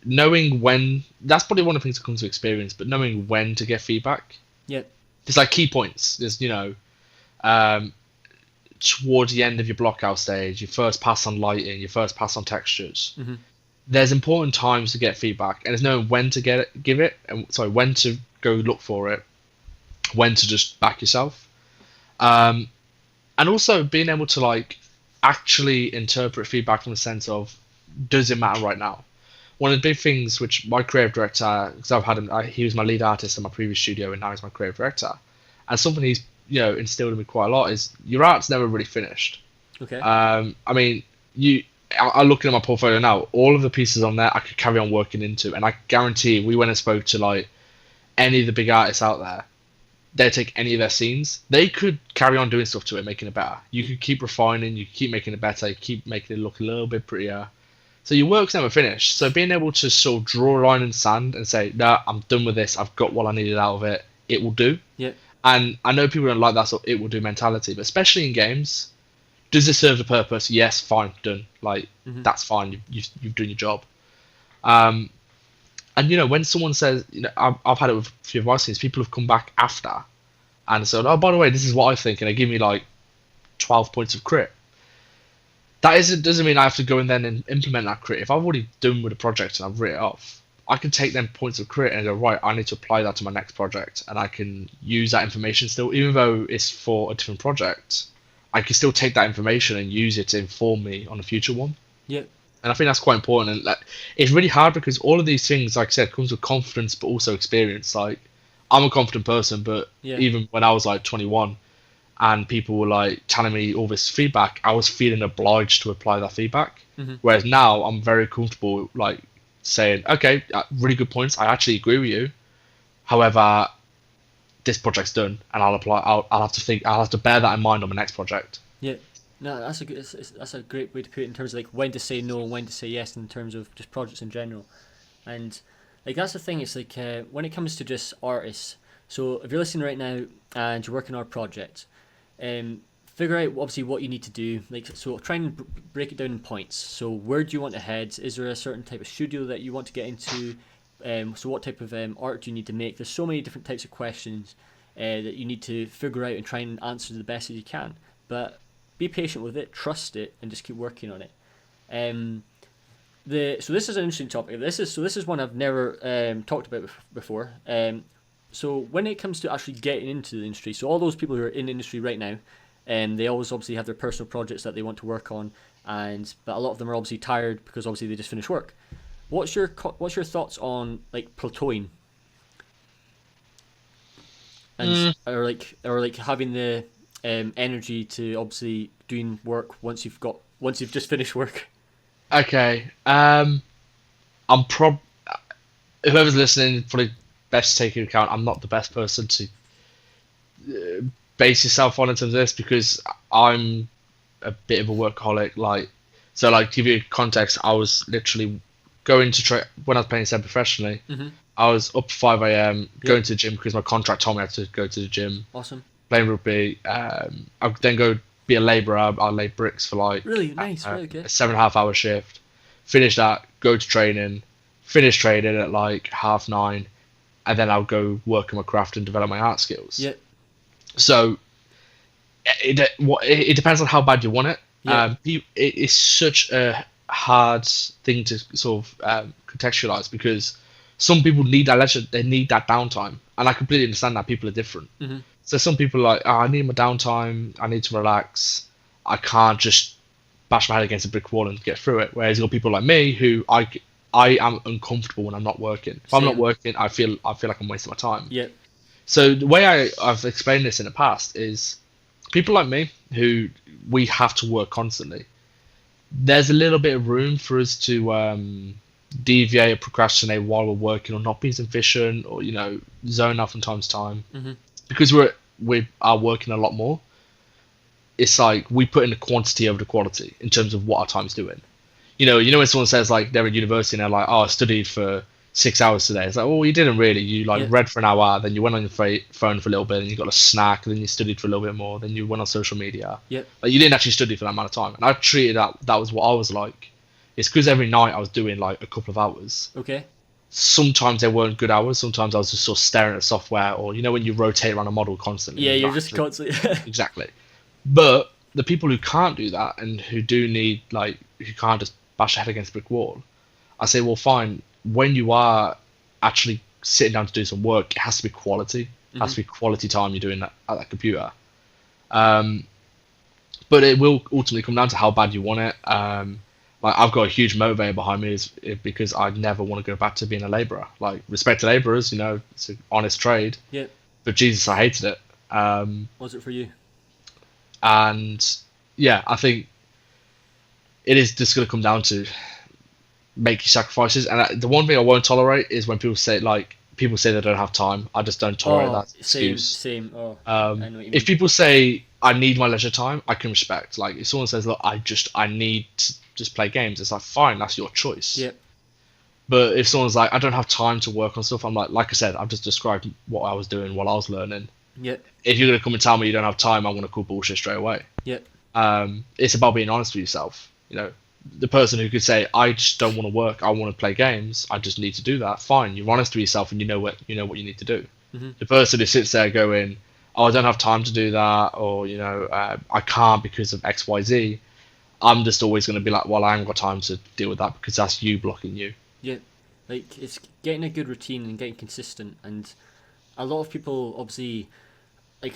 knowing when. That's probably one of the things that comes to experience, but knowing when to get feedback. Yeah. There's like key points. There's towards the end of your blockout stage, your first pass on lighting, your first pass on textures. Mm-hmm. There's important times to get feedback, and there's knowing when to give it, and when to go look for it, when to just back yourself, and also being able to like actually interpret feedback from the sense of, does it matter right now? One of the big things which my creative director, because I've had him, he was my lead artist in my previous studio, and now he's my creative director, and something he's instilled in me quite a lot is your art's never really finished. Okay. I mean, I'm looking at my portfolio now. All of the pieces on there I could carry on working into, and I guarantee we went and spoke to like any of the big artists out there. They'd take any of their scenes. They could carry on doing stuff to it, making it better. You could keep refining. You could keep making it better. You keep making it look a little bit prettier. So your work's never finished. So being able to sort of draw a line in the sand and say, "No, I'm done with this. I've got what I needed out of it. It will do." Yeah. And I know people don't like that sort of "it will do" mentality, but especially in games, does it serve the purpose? Yes, fine, done. Like that's fine. You've done your job. And when someone says, I've had it with a few of my scenes. People have come back after and said, "Oh, by the way, this is what I think," and they give me like 12 points of crit. Doesn't mean I have to go and then implement that crit. If I've already done with a project and I've written it off, I can take them points of crit and go, right, I need to apply that to my next project, and I can use that information still, even though it's for a different project. I can still take that information and use it to inform me on a future one. Yeah. And I think that's quite important. And it's really hard because all of these things, like I said, comes with confidence, but also experience. Like, I'm a confident person, but even when I was like 21 and people were like telling me all this feedback, I was feeling obliged to apply that feedback. Mm-hmm. Whereas now I'm very comfortable, like saying, okay, really good points. I actually agree with you. However, this project's done, and I'll apply. I'll have to bear that in mind on my next project. Yeah, no, that's a great way to put it in terms of like when to say no and when to say yes in terms of just projects in general, and like that's the thing. It's like when it comes to just artists. So if you're listening right now and you're working on a project, figure out obviously what you need to do. Like so, try and break it down in points. So where do you want to head? Is there a certain type of studio that you want to get into? So what type of art do you need to make? There's so many different types of questions that you need to figure out and try and answer the best as you can. But be patient with it, trust it, and just keep working on it. So this is an interesting topic. This is one I've never talked about before. So when it comes to actually getting into the industry, so all those people who are in the industry right now, they always obviously have their personal projects that they want to work on, but a lot of them are obviously tired because obviously they just finished work. What's your thoughts on like plateauing, and or like having the energy to obviously doing work once you've just finished work? Okay, whoever's listening probably best to take into account I'm not the best person to base yourself on in terms of this because I'm a bit of a workaholic. To give you context, I was literally going to when I was playing professionally. Mm-hmm. I was up 5 a.m. going to the gym because my contract told me I had to go to the gym. Awesome. Playing rugby. I'd then go be a labourer. I lay bricks for like really nice, really good. A 7.5 hour shift. Finish that, go to training. Finish training at like 9:30, and then I'll go work on my craft and develop my art skills. Yeah. So it depends on how bad you want it. Yeah. It's such a hard thing to sort of contextualize because some people need that leisure, they need that downtime, and I completely understand that people are different. Mm-hmm. So some people are like, I need my downtime, I need to relax, I can't just bash my head against a brick wall and get through it. Whereas you got people like me who I am uncomfortable when I'm not working. If I'm not working, I feel like I'm wasting my time. Yeah. So the way I've explained this in the past is people like me who we have to work constantly. There's a little bit of room for us to deviate or procrastinate while we're working or not being efficient or, zone out from time to time. Mm-hmm. Because we are working a lot more. It's like we put in the quantity over the quality in terms of what our time's doing. When someone says like they're at university and they're like, I studied for 6 hours today. It's like, well, you didn't really. You like Yeah. read for an hour, then you went on your phone for a little bit, and you got a snack, then you studied for a little bit more, then you went on social media. Yeah. Like you didn't actually study for that amount of time. And I treated that was what I was like. It's because every night I was doing like a couple of hours. Okay. Sometimes they weren't good hours. Sometimes I was just sort of staring at software, or when you rotate around a model constantly. Yeah, you're like, just constantly. exactly. But the people who can't do that and who do need who can't just bash their head against a brick wall, I say, well, fine. When you are actually sitting down to do some work, it has to be quality. It has to be quality time you're doing that at that computer. But it will ultimately come down to how bad you want it. Like I've got a huge motivator behind me because I never want to go back to being a labourer. Like respect to labourers, it's an honest trade. Yeah. But Jesus, I hated it. Was it for you? And yeah, I think it is just going to come down to making sacrifices. And the one thing I won't tolerate is when people say they don't have time. I just don't tolerate that excuse. Same. Oh, I know what you mean. If people say I need my leisure time, I can respect. Like if someone says, look, I need to just play games, it's like, fine, that's your choice. Yeah. But if someone's like, I don't have time to work on stuff, I'm like I said, I've just described what I was doing while I was learning. Yeah. If you're going to come and tell me you don't have time, I'm going to call bullshit straight away. Yeah. It's about being honest with yourself. The person who could say, I just don't want to work, I want to play games, I just need to do that. Fine, you're honest with yourself and you know what you need to do. Mm-hmm. The person who sits there going, oh, I don't have time to do that, or I can't because of X, Y, Z. I'm just always going to be like, well, I haven't got time to deal with that because that's you blocking you. Yeah, like it's getting a good routine and getting consistent. And a lot of people, obviously, like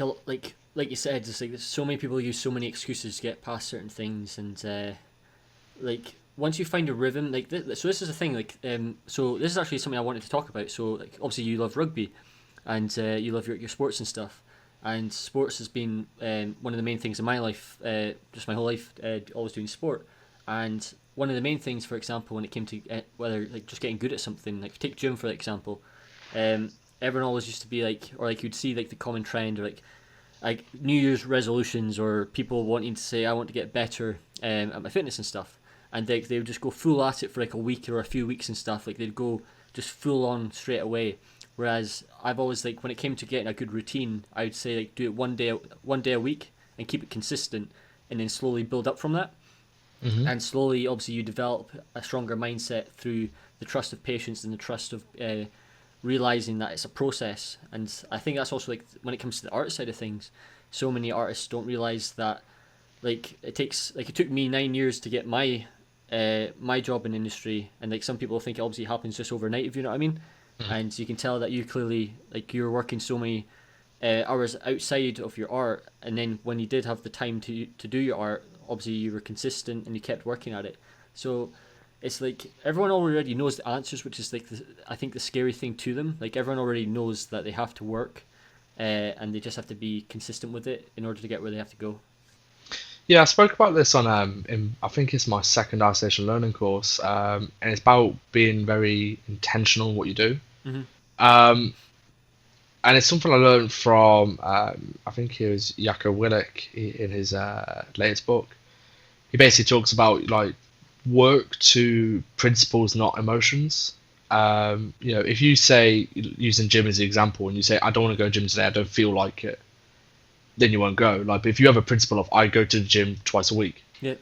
you said, it's like so many people use so many excuses to get past certain things. And like once you find a rhythm, like so this is the thing. So this is actually something I wanted to talk about. So like obviously you love rugby, and you love your sports and stuff. And sports has been one of the main things in my life, just my whole life, always doing sport. And one of the main things, for example, when it came to whether like just getting good at something, like take gym for example, everyone always used to be like, or like you'd see like the common trend, or like New Year's resolutions, or people wanting to say, I want to get better at my fitness and stuff. And they would just go full at it for like a week or a few weeks and stuff. Like they'd go just full on straight away. Whereas I've always like when it came to getting a good routine, I would say like do it one day a week and keep it consistent, and then slowly build up from that. Mm-hmm. And slowly, obviously, you develop a stronger mindset through the trust of patience and the trust of realizing that it's a process. And I think that's also like when it comes to the art side of things, so many artists don't realize that like it took me 9 years to get my job in industry, and like some people think it obviously happens just overnight, if you know what I mean. And you can tell that you clearly like you're working so many hours outside of your art, and then when you did have the time to do your art, obviously you were consistent and you kept working at it. So it's like everyone already knows the answers, which is like I think the scary thing to them. Like everyone already knows that they have to work, and they just have to be consistent with it in order to get where they have to go. Yeah, I spoke about this on I think it's my second isolation learning course, and it's about being very intentional in what you do. Mm-hmm. And it's something I learned from I think it was Jocko Willink in his latest book. He basically talks about like work to principles, not emotions. If you say, using gym as the example, and you say, I don't want to go to gym today, I don't feel like it, then you won't go. Like, if you have a principle of I go to the gym twice a week, yeah,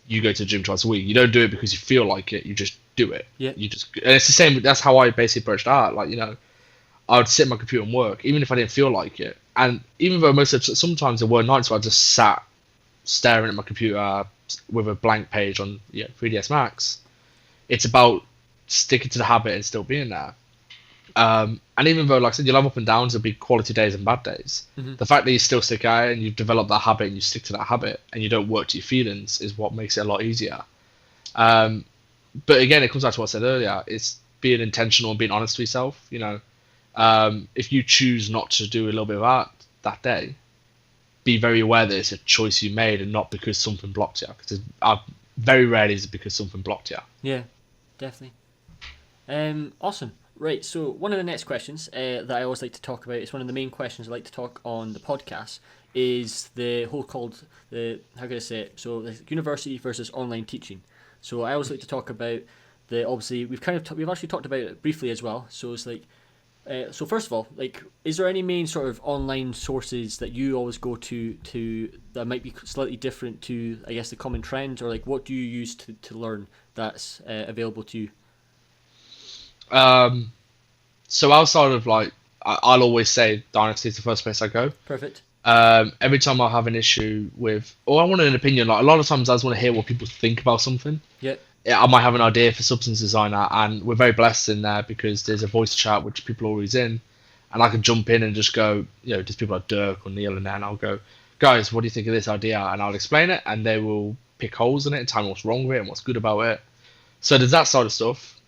you go to the gym twice a week. You don't do it because you feel like it. You just do it. Yeah. And it's the same. That's how I basically approached art. Like, I would sit at my computer and work, even if I didn't feel like it. And even though sometimes there were nights where I just sat staring at my computer with a blank page on 3ds Max, it's about sticking to the habit and still being there. And even though, like I said, you'll have up and downs, there'll be quality days and bad days. Mm-hmm. The fact that you still stick at it and you've developed that habit and you stick to that habit and you don't work to your feelings is what makes it a lot easier. But again, it comes back to what I said earlier. It's being intentional and being honest with yourself. If you choose not to do a little bit of art that day, be very aware that it's a choice you made and not because something blocked you. Because very rarely is it because something blocked you. Yeah, definitely. Awesome. Right, so one of the next questions that I always like to talk about, it's one of the main questions I like to talk on the podcast, is the whole called, how can I say it, so the university versus online teaching. So I always like to talk about that obviously we've actually talked about it briefly as well. So it's like, so first of all, like, is there any main sort of online sources that you always go to that might be slightly different to, I guess, the common trend, or like what do you use to learn that's available to you? So outside of like, I'll always say Dynasty is the first place I go. Perfect. Every time I have an issue with, or I want an opinion, like a lot of times I just want to hear what people think about something. Yeah. I might have an idea for substance designer, and we're very blessed in there because there's a voice chat which people are always in, and I can jump in and just go, there's people like Dirk or Neil in there, and I'll go, guys, what do you think of this idea? And I'll explain it, and they will pick holes in it and tell me what's wrong with it and what's good about it. So there's that side of stuff,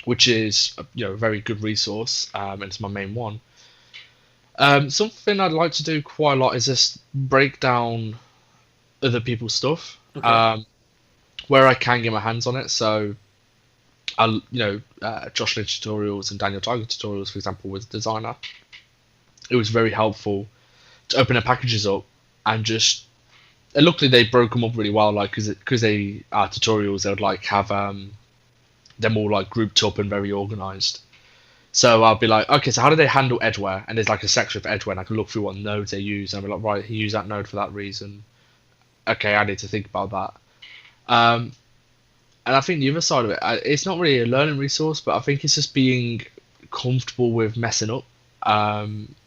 which is a very good resource, and it's my main one. Something I'd like to do quite a lot is just break down other people's stuff. Okay. Where I can get my hands on it. So, Josh Lynch tutorials and Daniel Tiger tutorials, for example, with Designer. It was very helpful to open the packages up and just. And luckily, they broke them up really well, like because they are tutorials. They would like have them all like grouped up and very organized. So I'll be like, okay, so how do they handle edgeware? And there's like a section for edgeware, and I can look through what nodes they use, and I'll be like, right, he used that node for that reason. Okay, I need to think about that. And I think the other side of it, it's not really a learning resource, but I think it's just being comfortable with messing up.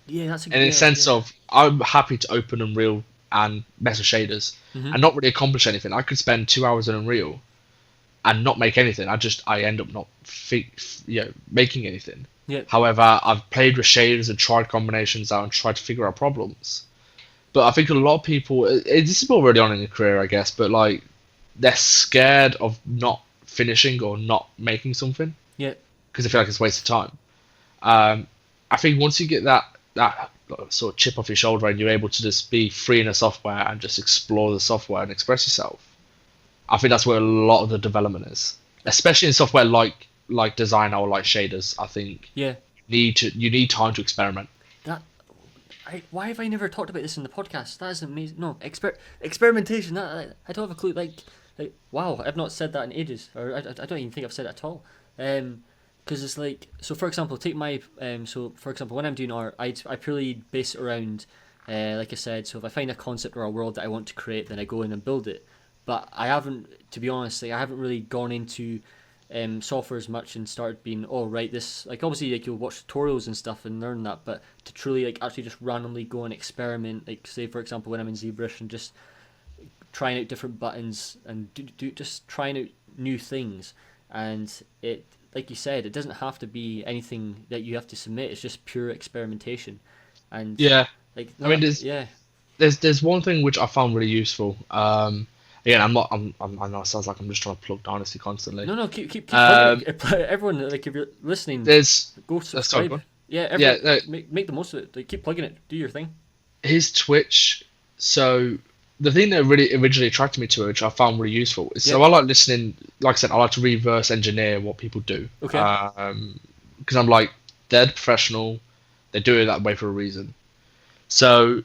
Yeah, that's a good in a sense of, I'm happy to open Unreal and mess with shaders and not really accomplish anything. I could spend 2 hours in Unreal and not make anything. I end up not making anything. Yeah. However, I've played with shaders and tried combinations out and tried to figure out problems. But I think a lot of people, this is already on in your career, I guess, but like, they're scared of not finishing or not making something. Yeah. Because they feel like it's a waste of time. I think once you get that sort of chip off your shoulder and you're able to just be free in the software and just explore the software and express yourself, I think that's where a lot of the development is. Especially in software like Designer or like shaders, I think. Yeah. You need time to experiment. Why have I never talked about this in the podcast? That is amazing. No, experimentation. I don't have a clue. Like, wow, I've not said that in ages, or I don't even think I've said it at all. Because it's like, so for example, take my for example, when I'm doing art, I purely base it around, like I said. So if I find a concept or a world that I want to create, then I go in and build it. But I haven't, to be honest, I haven't really gone into software as much and started being, this, like, obviously, like, you'll watch tutorials and stuff and learn that, but to truly, like, actually just randomly go and experiment, like, say, for example, when I'm in ZBrush and just trying out different buttons and just trying out new things, and it, like you said, it doesn't have to be anything that you have to submit. It's just pure experimentation. And yeah, like, I mean, there's one thing which I found really useful. Again, I know it sounds like I'm just trying to plug Dynasty constantly. No, keep plugging it. Everyone, like, if you're listening, go subscribe. Make the most of it. Like, keep plugging it. Do your thing. His Twitch. So the thing that really originally attracted me to it, which I found really useful, is so I like listening. Like I said, I like to reverse engineer what people do. Okay. Because I'm like, they're professional. They do it that way for a reason. So,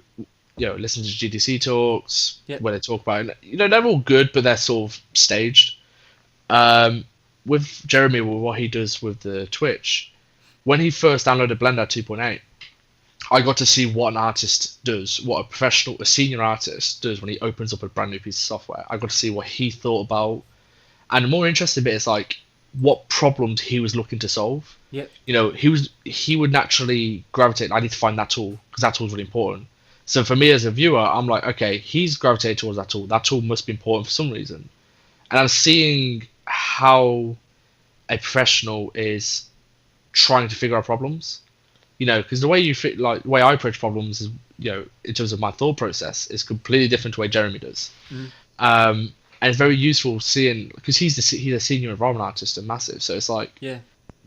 listen to GDC talks where they talk about it. They're all good, but they're sort of staged. With Jeremy, what he does with the Twitch, when he first downloaded Blender 2.8, I got to see what an artist does, what a senior artist does when he opens up a brand new piece of software. I got to see what he thought about. And the more interesting bit is like what problems he was looking to solve. Yep. He would naturally gravitate, I need to find that tool because that tool's really important. So for me as a viewer, I'm like, okay, he's gravitated towards that tool. That tool must be important for some reason. And I'm seeing how a professional is trying to figure out problems. Because the way the way I approach problems is, in terms of my thought process, is completely different to the way Jeremy does. And it's very useful seeing, because he's a senior environment artist and massive. So it's like,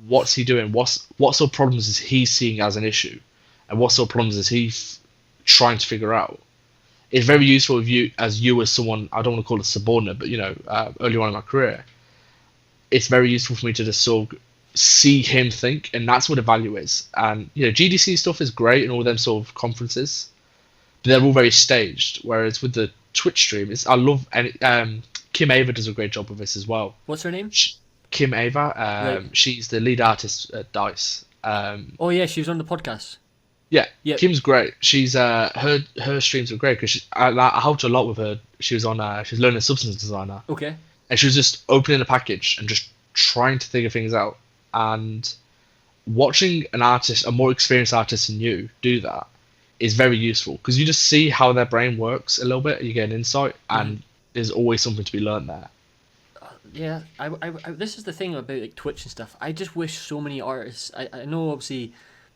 what's he doing? What sort of problems is he seeing as an issue, and what sort of problems is he trying to figure out? It's very useful if you as someone, I don't want to call it subordinate, but early on in my career, it's very useful for me to just sort of see him think, and that's what the value is. And GDC stuff is great and all them sort of conferences, but they're all very staged. Whereas with the Twitch stream, I love Kim Ava does a great job with this as well. What's her name? Kim Ava. Right. She's the lead artist at Dice. Oh yeah, she was on the podcast. Yeah, Yep. Kim's great. She's her streams are great because I helped her a lot with her. She was learning substance designer, Okay. and she was just opening a package and just trying to figure things out. And watching an artist, a more experienced artist than you, do that is very useful because you just see how their brain works a little bit. You get an insight, and there's always something to be learned there. Yeah, I this is the thing about like Twitch and stuff. I just wish so many artists. I know obviously,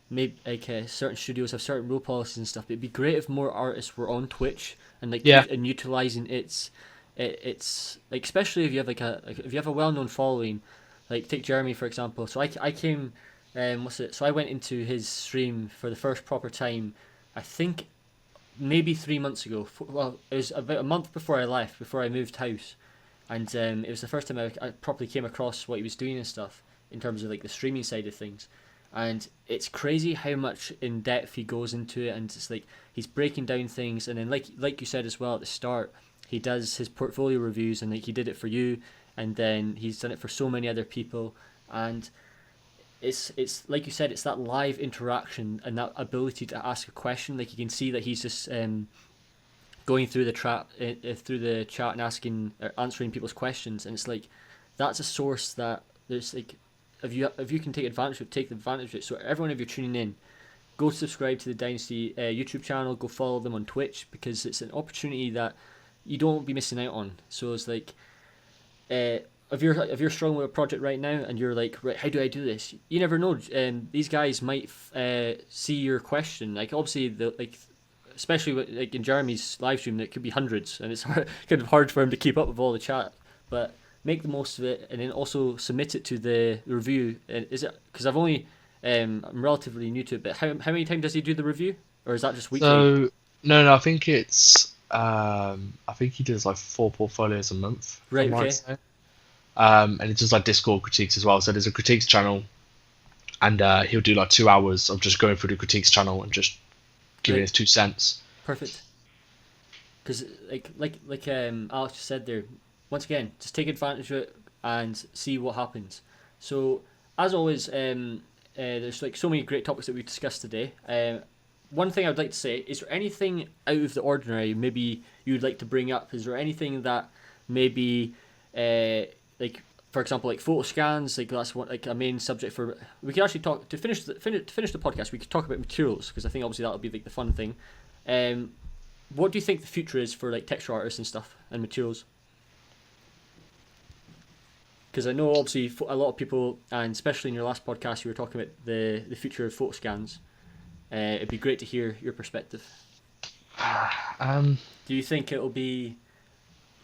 maybe like certain studios have certain rule policies and stuff. But it'd be great if more artists were on Twitch and like and utilizing its like, especially if you have if you have a well known following, like take Jeremy for example. So I came, So I went into his stream for the first proper time. I think maybe 3 months ago. Well, it was about a month before I left, before I moved house. And it was the first time I properly came across what he was doing and stuff in terms of like the streaming side of things. And it's crazy how much in depth he goes into it, and it's like he's breaking down things. And then like you said as well at the start, he does his portfolio reviews, and like he did it for you, and then he's done it for so many other people. And it's like you said, it's that live interaction and that ability to ask a question. Like you can see that he's just going through the chat and asking or answering people's questions, and it's like that's a source that there's like if you can take advantage of it, take advantage of it. So everyone, if you're tuning in, go subscribe to the Dynasty YouTube channel, go follow them on Twitch, because it's an opportunity that you don't be missing out on. So it's like if you're struggling with a project right now and you're like, right, how do I do this? You never know. These guys might see your question. Like obviously especially like in Jeremy's live stream, it could be hundreds, and it's kind of hard for him to keep up with all the chat. But make the most of it, and then also submit it to the review. And is it because I've only I'm relatively new to it, but how many times does he do the review, or is that just weekly? So no, I think it's I think he does like 4 portfolios a month. Right. Okay. And it's just like Discord critiques as well. So there's a critiques channel, and he'll do like 2 hours of just going through the critiques channel and just giving his 2 cents. Perfect. Because like Alex just said there, once again, just take advantage of it and see what happens. So as always, there's like so many great topics that we've discussed today. One thing I would like to say, is there anything out of the ordinary maybe you would like to bring up? Is there anything that maybe like for example like photo scans, like that's what like a main subject for, we could actually talk to finish the podcast, we could talk about materials, because I think obviously that'll be like the fun thing. What do you think the future is for like texture artists and stuff and materials? Because I know obviously a lot of people, and especially in your last podcast you were talking about the future of photo scans. It'd be great to hear your perspective. Do you think it'll be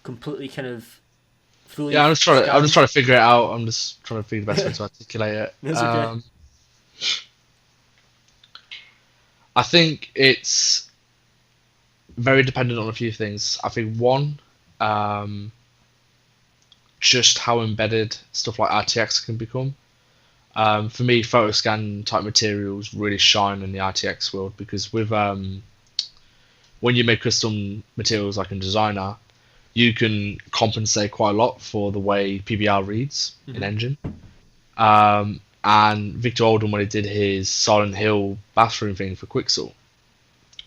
completely kind of fully? Yeah, I'm just trying to figure it out. I'm just trying to figure the best way to articulate it. That's okay. I think it's very dependent on a few things. I think one, just how embedded stuff like RTX can become. For me, photo scan type materials really shine in the RTX world, because with when you make custom materials like in Designer, you can compensate quite a lot for the way PBR reads in Engine. And Victor Oldham, when he did his Silent Hill bathroom thing for Quixel,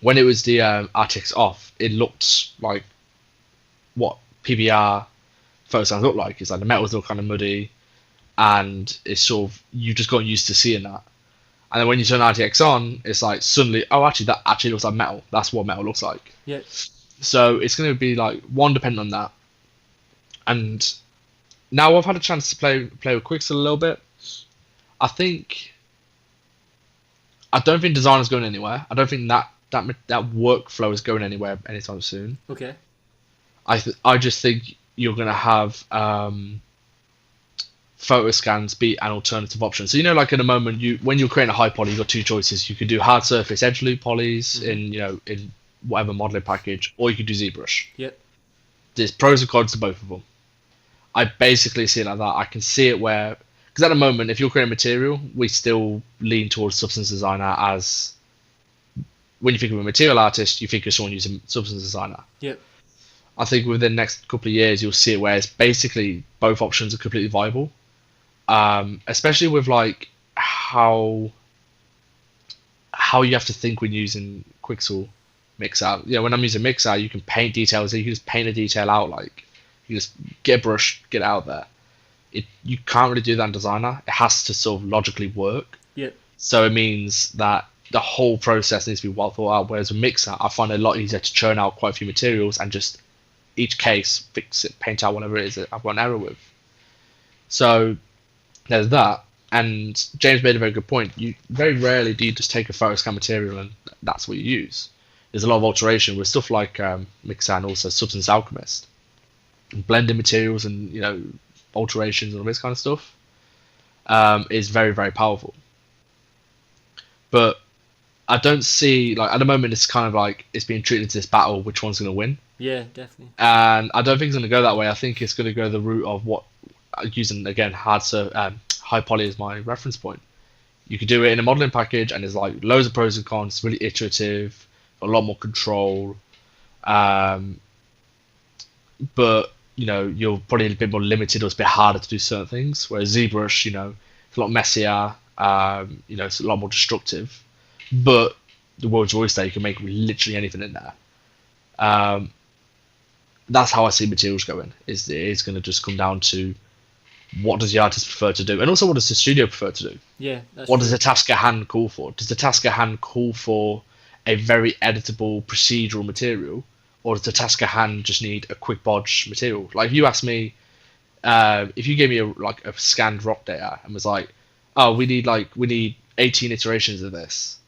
when it was the RTX off, it looked like what PBR photo scans look like. It's like the metals look kind of muddy, and it's sort of, you've just gotten used to seeing that. And then when you turn RTX on, it's like suddenly, oh, actually that actually looks like metal. That's what metal looks like. Yeah. So it's going to be like one dependent on that. And now I've had a chance to play with Quixel a little bit. I don't think design is going anywhere. I don't think that workflow is going anywhere anytime soon. Okay. I just think you're going to have photo scans be an alternative option. So like in a moment, when you're creating a high poly, you've got 2 choices. You could do hard surface edge loop polys in whatever modeling package, or you could do ZBrush. Yep. There's pros and cons to both of them. I basically see it like that. I can see it where, because at the moment, if you're creating material, we still lean towards substance designer, as when you think of a material artist, you think of someone using substance designer. Yep. I think within the next couple of years you'll see it where it's basically both options are completely viable. Especially with like how you have to think when using Quixel Mixer. You know, when I'm using Mixer, you can paint details. You can just paint a detail out. Like you just get a brush, get it out there. You can't really do that in Designer. It has to sort of logically work. Yeah. So it means that the whole process needs to be well thought out. Whereas with Mixer, I find it a lot easier to churn out quite a few materials and just each case fix it, paint out whatever it is that I've got an error with. So there's that. And James made a very good point. You very rarely do you just take a photo scan material and that's what you use. There's a lot of alteration with stuff like Mixer and also Substance Alchemist, and blending materials and alterations and all this kind of stuff is very, very powerful. But I don't see, like, at the moment it's kind of like it's being treated as this battle, which one's going to win. Yeah, definitely. And I don't think it's going to go that way. I think it's going to go the route of what, using again high poly as my reference point. You could do it in a modeling package, and there's like loads of pros and cons. It's really iterative, a lot more control. But you're probably a bit more limited, or it's a bit harder to do certain things. Whereas ZBrush, it's a lot messier. It's a lot more destructive. But the world's oyster, you can make literally anything in there. That's how I see materials going. It's going to just come down to what does the artist prefer to do, and also what does the studio prefer to do. Yeah. What does the task at hand call for? Does the task at hand call for a very editable procedural material, or does the task at hand just need a quick bodge material? Like if you ask me, if you gave me a scanned rock data and was like, oh, we need 18 iterations of this,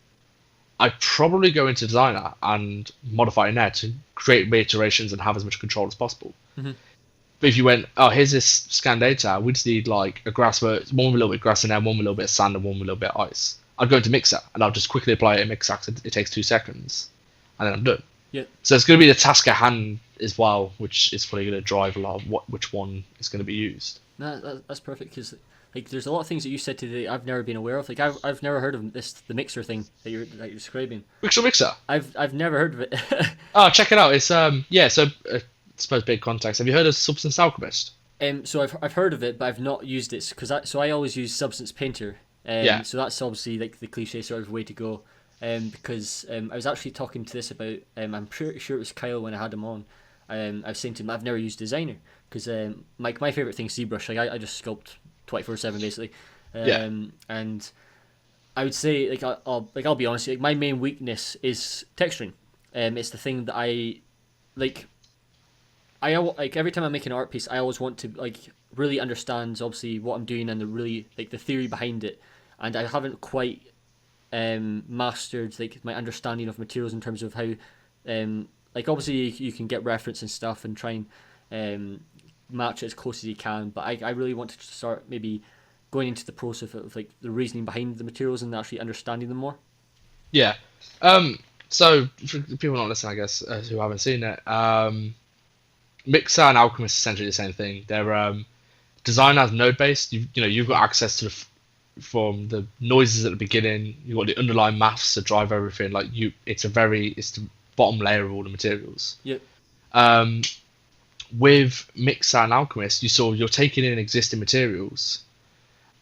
I'd probably go into Designer and modify in there to create iterations and have as much control as possible. Mm-hmm. But if you went, oh, here's this scanned data, we just need like a grass, one with a little bit of grass in there, one with a little bit of sand, and one with a little bit of ice. I'd go into Mixer and I'll just quickly apply it in Mixer. It takes 2 seconds, and then I'm done. Yeah. So it's going to be the task at hand as well, which is probably going to drive a lot of which one is going to be used. No, that's perfect, because like there's a lot of things that you said today I've never been aware of. Like I've never heard of the Mixer thing that you're describing. Mixer. I've never heard of it. Oh, check it out. It's So I suppose big context. Have you heard of Substance Alchemist? So I've heard of it, but I've not used it because I always use Substance Painter. Yeah. So that's obviously like the cliche sort of way to go. Because I was actually talking to this about. I'm pretty sure it was Kyle when I had him on. I was saying to him I've never used Designer because my favorite thing is ZBrush. Like I just sculpt 24/7 basically. And I would say I'll be honest. Like my main weakness is texturing. It's the thing that I like. Every time I make an art piece, I always want to like really understand obviously what I'm doing and the theory behind it, and I haven't quite mastered like my understanding of materials in terms of how obviously you can get reference and stuff and try and match it as close as you can, but I really want to start maybe going into the process of like the reasoning behind the materials and actually understanding them more. Yeah. So for people not listening, I guess, who haven't seen it, Mixer and Alchemist is essentially the same thing. They're designed as node based. You've got access to from the noises at the beginning. You've got the underlying maths to drive everything. It's the bottom layer of all the materials. Yep. With Mixer and Alchemist, you're taking in existing materials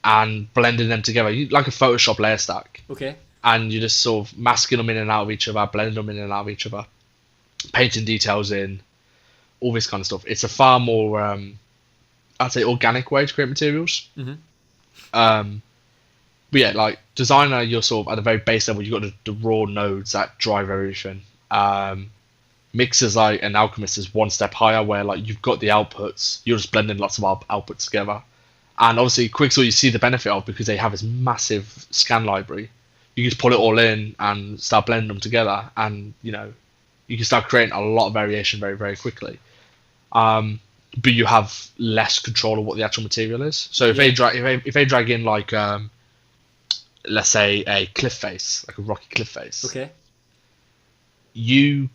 and blending them together, like a Photoshop layer stack. Okay. And you're just sort of masking them in and out of each other, blending them in and out of each other, painting details in, all this kind of stuff. It's a far more, I'd say, organic way to create materials. Mm-hmm. But yeah, like Designer, you're sort of at the very base level. You've got the raw nodes that drive everything. Mixers and Alchemist is one step higher, where like you've got the outputs. You're just blending lots of outputs together. And obviously, Quixel you see the benefit of because they have this massive scan library. You just pull it all in and start blending them together, and you can start creating a lot of variation very, very quickly. But you have less control of what the actual material is. So if they drag in like let's say a cliff face, like a rocky cliff face. Okay. Your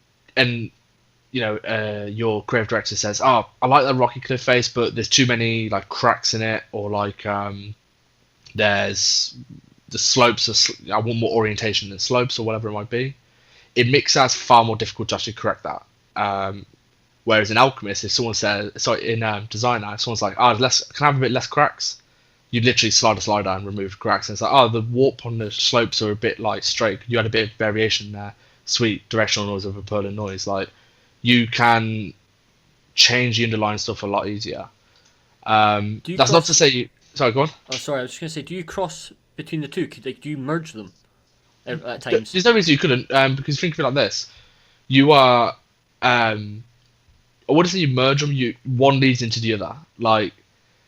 creative director says, "Oh, I like that rocky cliff face, but there's too many like cracks in it, or like there's the slopes. I want more orientation in slopes, or whatever it might be." It makes it far more difficult to actually correct that. Whereas in Alchemist, if someone says, sorry, in Designer, if someone's like, oh, can I have a bit less cracks? You'd literally slide a slider and remove cracks. And it's like, oh, the warp on the slopes are a bit like straight. You had a bit of variation there. Sweet directional noise of a purling noise. Like, you can change the underlying stuff a lot easier. That's not to say. Sorry, go on. Oh, sorry. I was just gonna say, do you cross between the two? Like, do you merge them at times? There's no reason you couldn't. Because think of it like this: you are. I wouldn't say you merge them. One leads into the other. Like,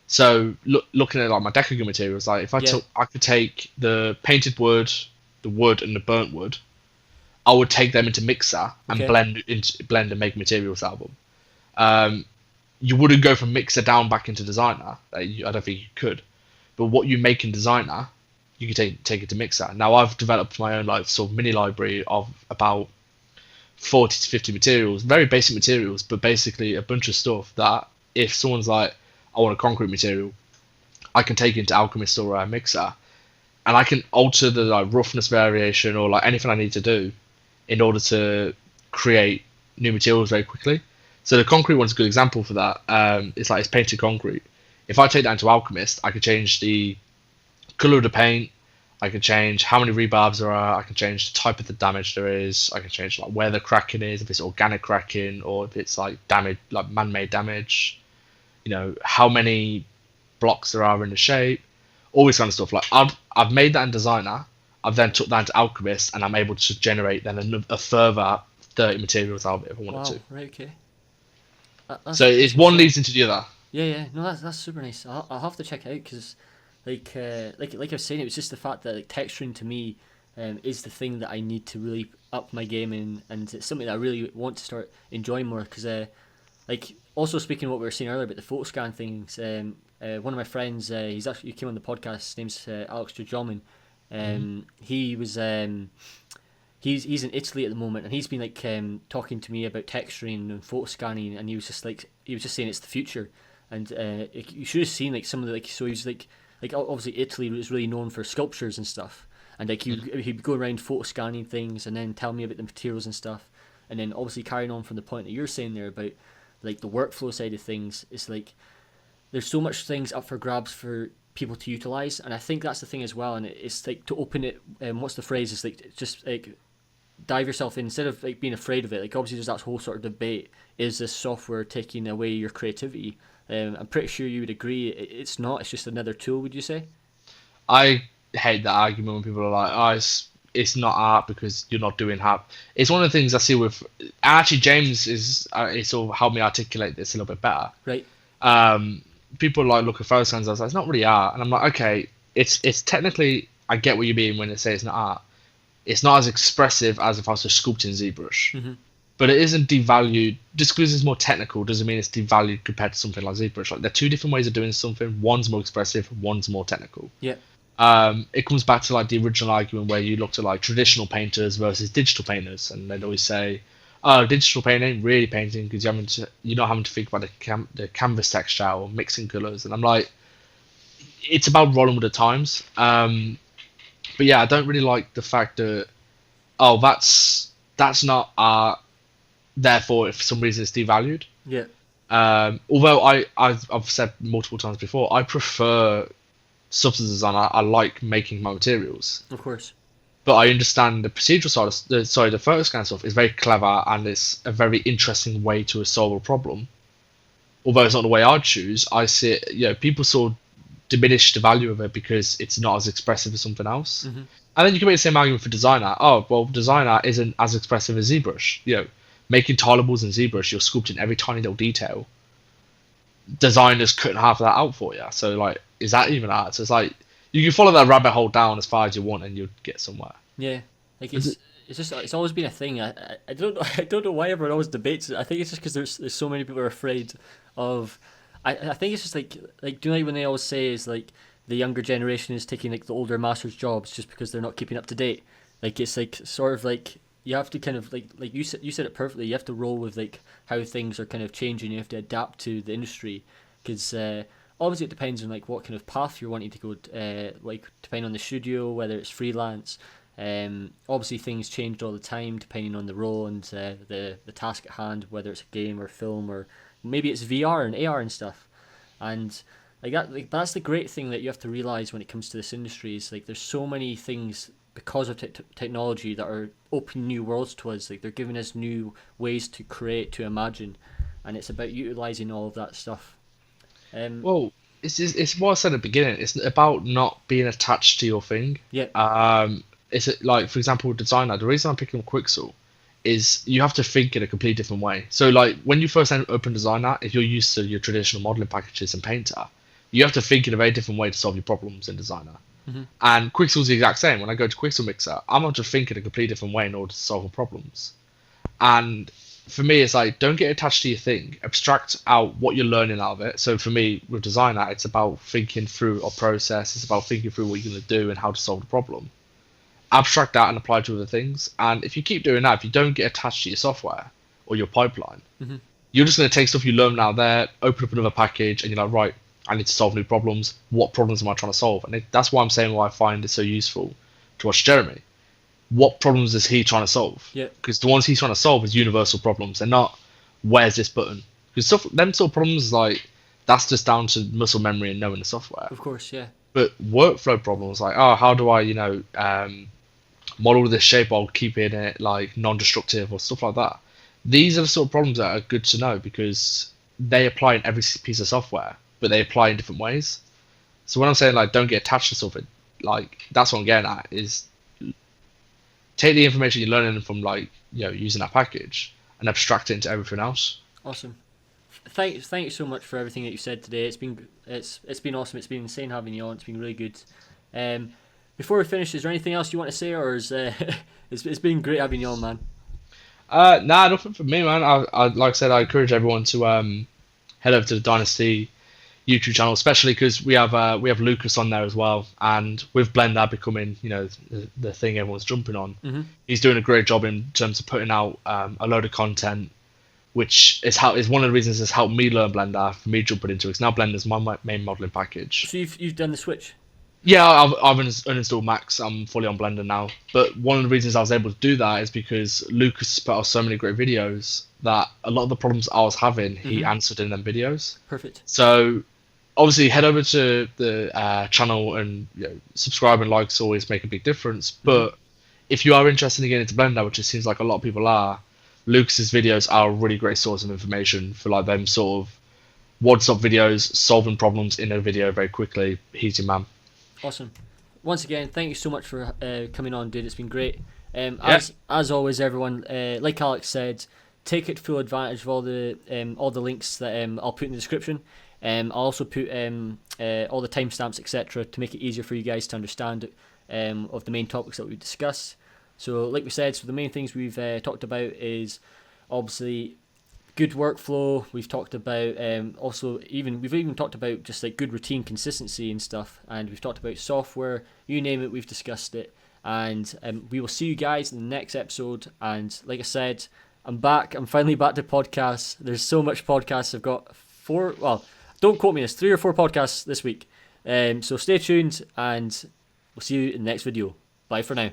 so looking at like my Dekogon materials, like if I could take the painted wood, the wood, and the burnt wood, I would take them into Mixer and blend and make materials out of them. You wouldn't go from Mixer down back into Designer. I don't think you could. But what you make in Designer, you can take it to Mixer. Now I've developed my own like sort of mini library of about 40 to 50 materials, very basic materials, but basically a bunch of stuff that if someone's like, I want a concrete material, I can take it into Alchemist or a Mixer, and I can alter the like roughness variation or like anything I need to do in order to create new materials very quickly. So the concrete one's a good example for that. It's painted concrete. If I take that into Alchemist, I could change the color of the paint. I can change how many rebarbs there are. I can change the type of the damage there is. I can change like where the cracking is, if it's organic cracking or if it's like damage, like man-made damage. You know, how many blocks there are in the shape, all this kind of stuff. Like I've made that in Designer. I've then took that into Alchemist, and I'm able to generate then a further 30 materials out of it if I wanted to. Right, okay. So it's one leads into the other. Yeah. No, that's super nice. I'll have to check it out because, like I was saying, it was just the fact that like texturing to me is the thing that I need to really up my game in, and it's something that I really want to start enjoying more. Because, like, also speaking of what we were saying earlier about the photo scan things, one of my friends, he came on the podcast. His name's Alex Beddows. He was he's in Italy at the moment, and he's been like talking to me about texturing and photo scanning, and he was just saying it's the future, and you should have seen like some of the so he was like obviously Italy was really known for sculptures and stuff, and like he'd go around photo scanning things and then tell me about the materials and stuff, and then obviously carrying on from the point that you're saying there about like the workflow side of things, it's like there's so much things up for grabs for people to utilize, and I think that's the thing as well, and it's like to open it, what's the phrase, is like just like dive yourself in instead of like being afraid of it. Like obviously there's that whole sort of debate, is this software taking away your creativity? I'm pretty sure you would agree it's not, it's just another tool, would you say? I hate that argument when people are like, oh, it's not art because you're not doing art. It's one of the things I see with actually James is it sort of helped me articulate this a little bit better. Right. People like look at photo scans, I was like, it's not really art, and I'm like, okay, it's technically, I get what you mean when they say it's not art. It's not as expressive as if I was just sculpting ZBrush, but it isn't devalued. Just because it's more technical doesn't mean it's devalued compared to something like ZBrush. Like, there are two different ways of doing something. One's more expressive, one's more technical. Yeah. It comes back to like the original argument where you looked at like traditional painters versus digital painters, and they'd always say, oh, digital painting ain't really painting because you're not having to think about the canvas texture or mixing colors. And I'm like, it's about rolling with the times. But yeah, I don't really like the fact that, oh, that's not art, therefore if for some reason it's devalued. Yeah. Although I've said multiple times before, I prefer substance design. I like making my materials. Of course. But I understand the procedural side the photo scan stuff is very clever, and it's a very interesting way to solve a problem. Although it's not the way I'd choose, I see it, people sort of diminish the value of it because it's not as expressive as something else. And then you can make the same argument for Designer. Oh, well, Designer isn't as expressive as ZBrush. Making tileables in ZBrush, you're sculpting every tiny little detail. Designers couldn't have that out for you. So, like, is that even art? So it's like, you can follow that rabbit hole down as far as you want, and you'll get somewhere. Yeah, like it's always been a thing. I don't know why everyone always debates it. I think it's just because there's so many people who are afraid of. I think it's just like do you know when they always say is like the younger generation is taking like the older masters' jobs just because they're not keeping up to date. Like it's like sort of like you have to kind of like you said it perfectly. You have to roll with like how things are kind of changing. You have to adapt to the industry because. Obviously, it depends on like what kind of path you're wanting to go. Like depending on the studio, whether it's freelance, Obviously, things changed all the time depending on the role and the task at hand, whether it's a game or film or maybe it's VR and AR and stuff. And that's the great thing that you have to realize when it comes to this industry is like there's so many things because of technology that are opening new worlds to us. Like they're giving us new ways to create, to imagine, and it's about utilizing all of that stuff. Well, it's what I said at the beginning. It's about not being attached to your thing. Yeah. It's like, for example, designer. The reason I'm picking up Quixel is you have to think in a completely different way. So like when you first open Designer, if you're used to your traditional modeling packages and Painter, you have to think in a very different way to solve your problems in Designer. Mm-hmm. And Quixel's the exact same. When I go to Quixel Mixer, I'm going to think in a completely different way in order to solve the problems. And for me, it's like, don't get attached to your thing. Abstract out what you're learning out of it. So for me, with Designer, it's about thinking through a process. It's about thinking through what you're going to do and how to solve the problem. Abstract that and apply it to other things. And if you keep doing that, if you don't get attached to your software or your pipeline, mm-hmm. you're just going to take stuff you learn out there, open up another package, and you're like, right, I need to solve new problems. What problems am I trying to solve? And that's why I'm saying why I find it so useful to watch Jeremy. What problems is he trying to solve? Yeah. Because the ones he's trying to solve is universal problems. They're not, where's this button? Because them sort of problems, like, that's just down to muscle memory and knowing the software. Of course, yeah. But workflow problems, like, oh, how do I, model this shape while keeping it, like, non-destructive or stuff like that? These are the sort of problems that are good to know because they apply in every piece of software, but they apply in different ways. So when I'm saying, like, don't get attached to something, like, that's what I'm getting at, is take the information you're learning from, like, using that package and abstract it into everything else. Awesome. Thank you so much for everything that you said today. It's been awesome. It's been insane having you on. It's been really good. Before we finish, is there anything else you want to say, or is it's been great having you on, man? Nah, nothing for me, man. I like I said, I encourage everyone to head over to the Dynusty YouTube channel, especially because we have Lucas on there as well, and with Blender becoming the thing everyone's jumping on, mm-hmm. he's doing a great job in terms of putting out a load of content, which is one of the reasons it's helped me learn Blender, for me jumping into it. 'Cause now Blender's my main modeling package. So you've done the switch? Yeah, I've uninstalled Max. I'm fully on Blender now. But one of the reasons I was able to do that is because Lucas put out so many great videos that a lot of the problems I was having, he mm-hmm. answered in them videos. Perfect. So obviously head over to the channel and subscribe and likes always make a big difference. Mm-hmm. But if you are interested in getting into Blender, which it seems like a lot of people are, Lucas's videos are a really great source of information for like them sort of one-stop videos, solving problems in a video very quickly. He's your man. Awesome. Once again, thank you so much for coming on, dude. It's been great. As always, everyone, like Alex said, take it full advantage of all the links that I'll put in the description. I'll also put all the timestamps, etc., to make it easier for you guys to understand of the main topics that we discuss. So, like we said, the main things we've talked about is obviously good workflow. We've talked about we've even talked about just like good routine consistency and stuff, and we've talked about software, you name it, we've discussed it. And we will see you guys in the next episode. And like I said, I'm back. I'm finally back to podcasts. There's so much podcasts. I've got 4, well, don't quote me this, 3 or 4 podcasts this week. So stay tuned and we'll see you in the next video. Bye for now.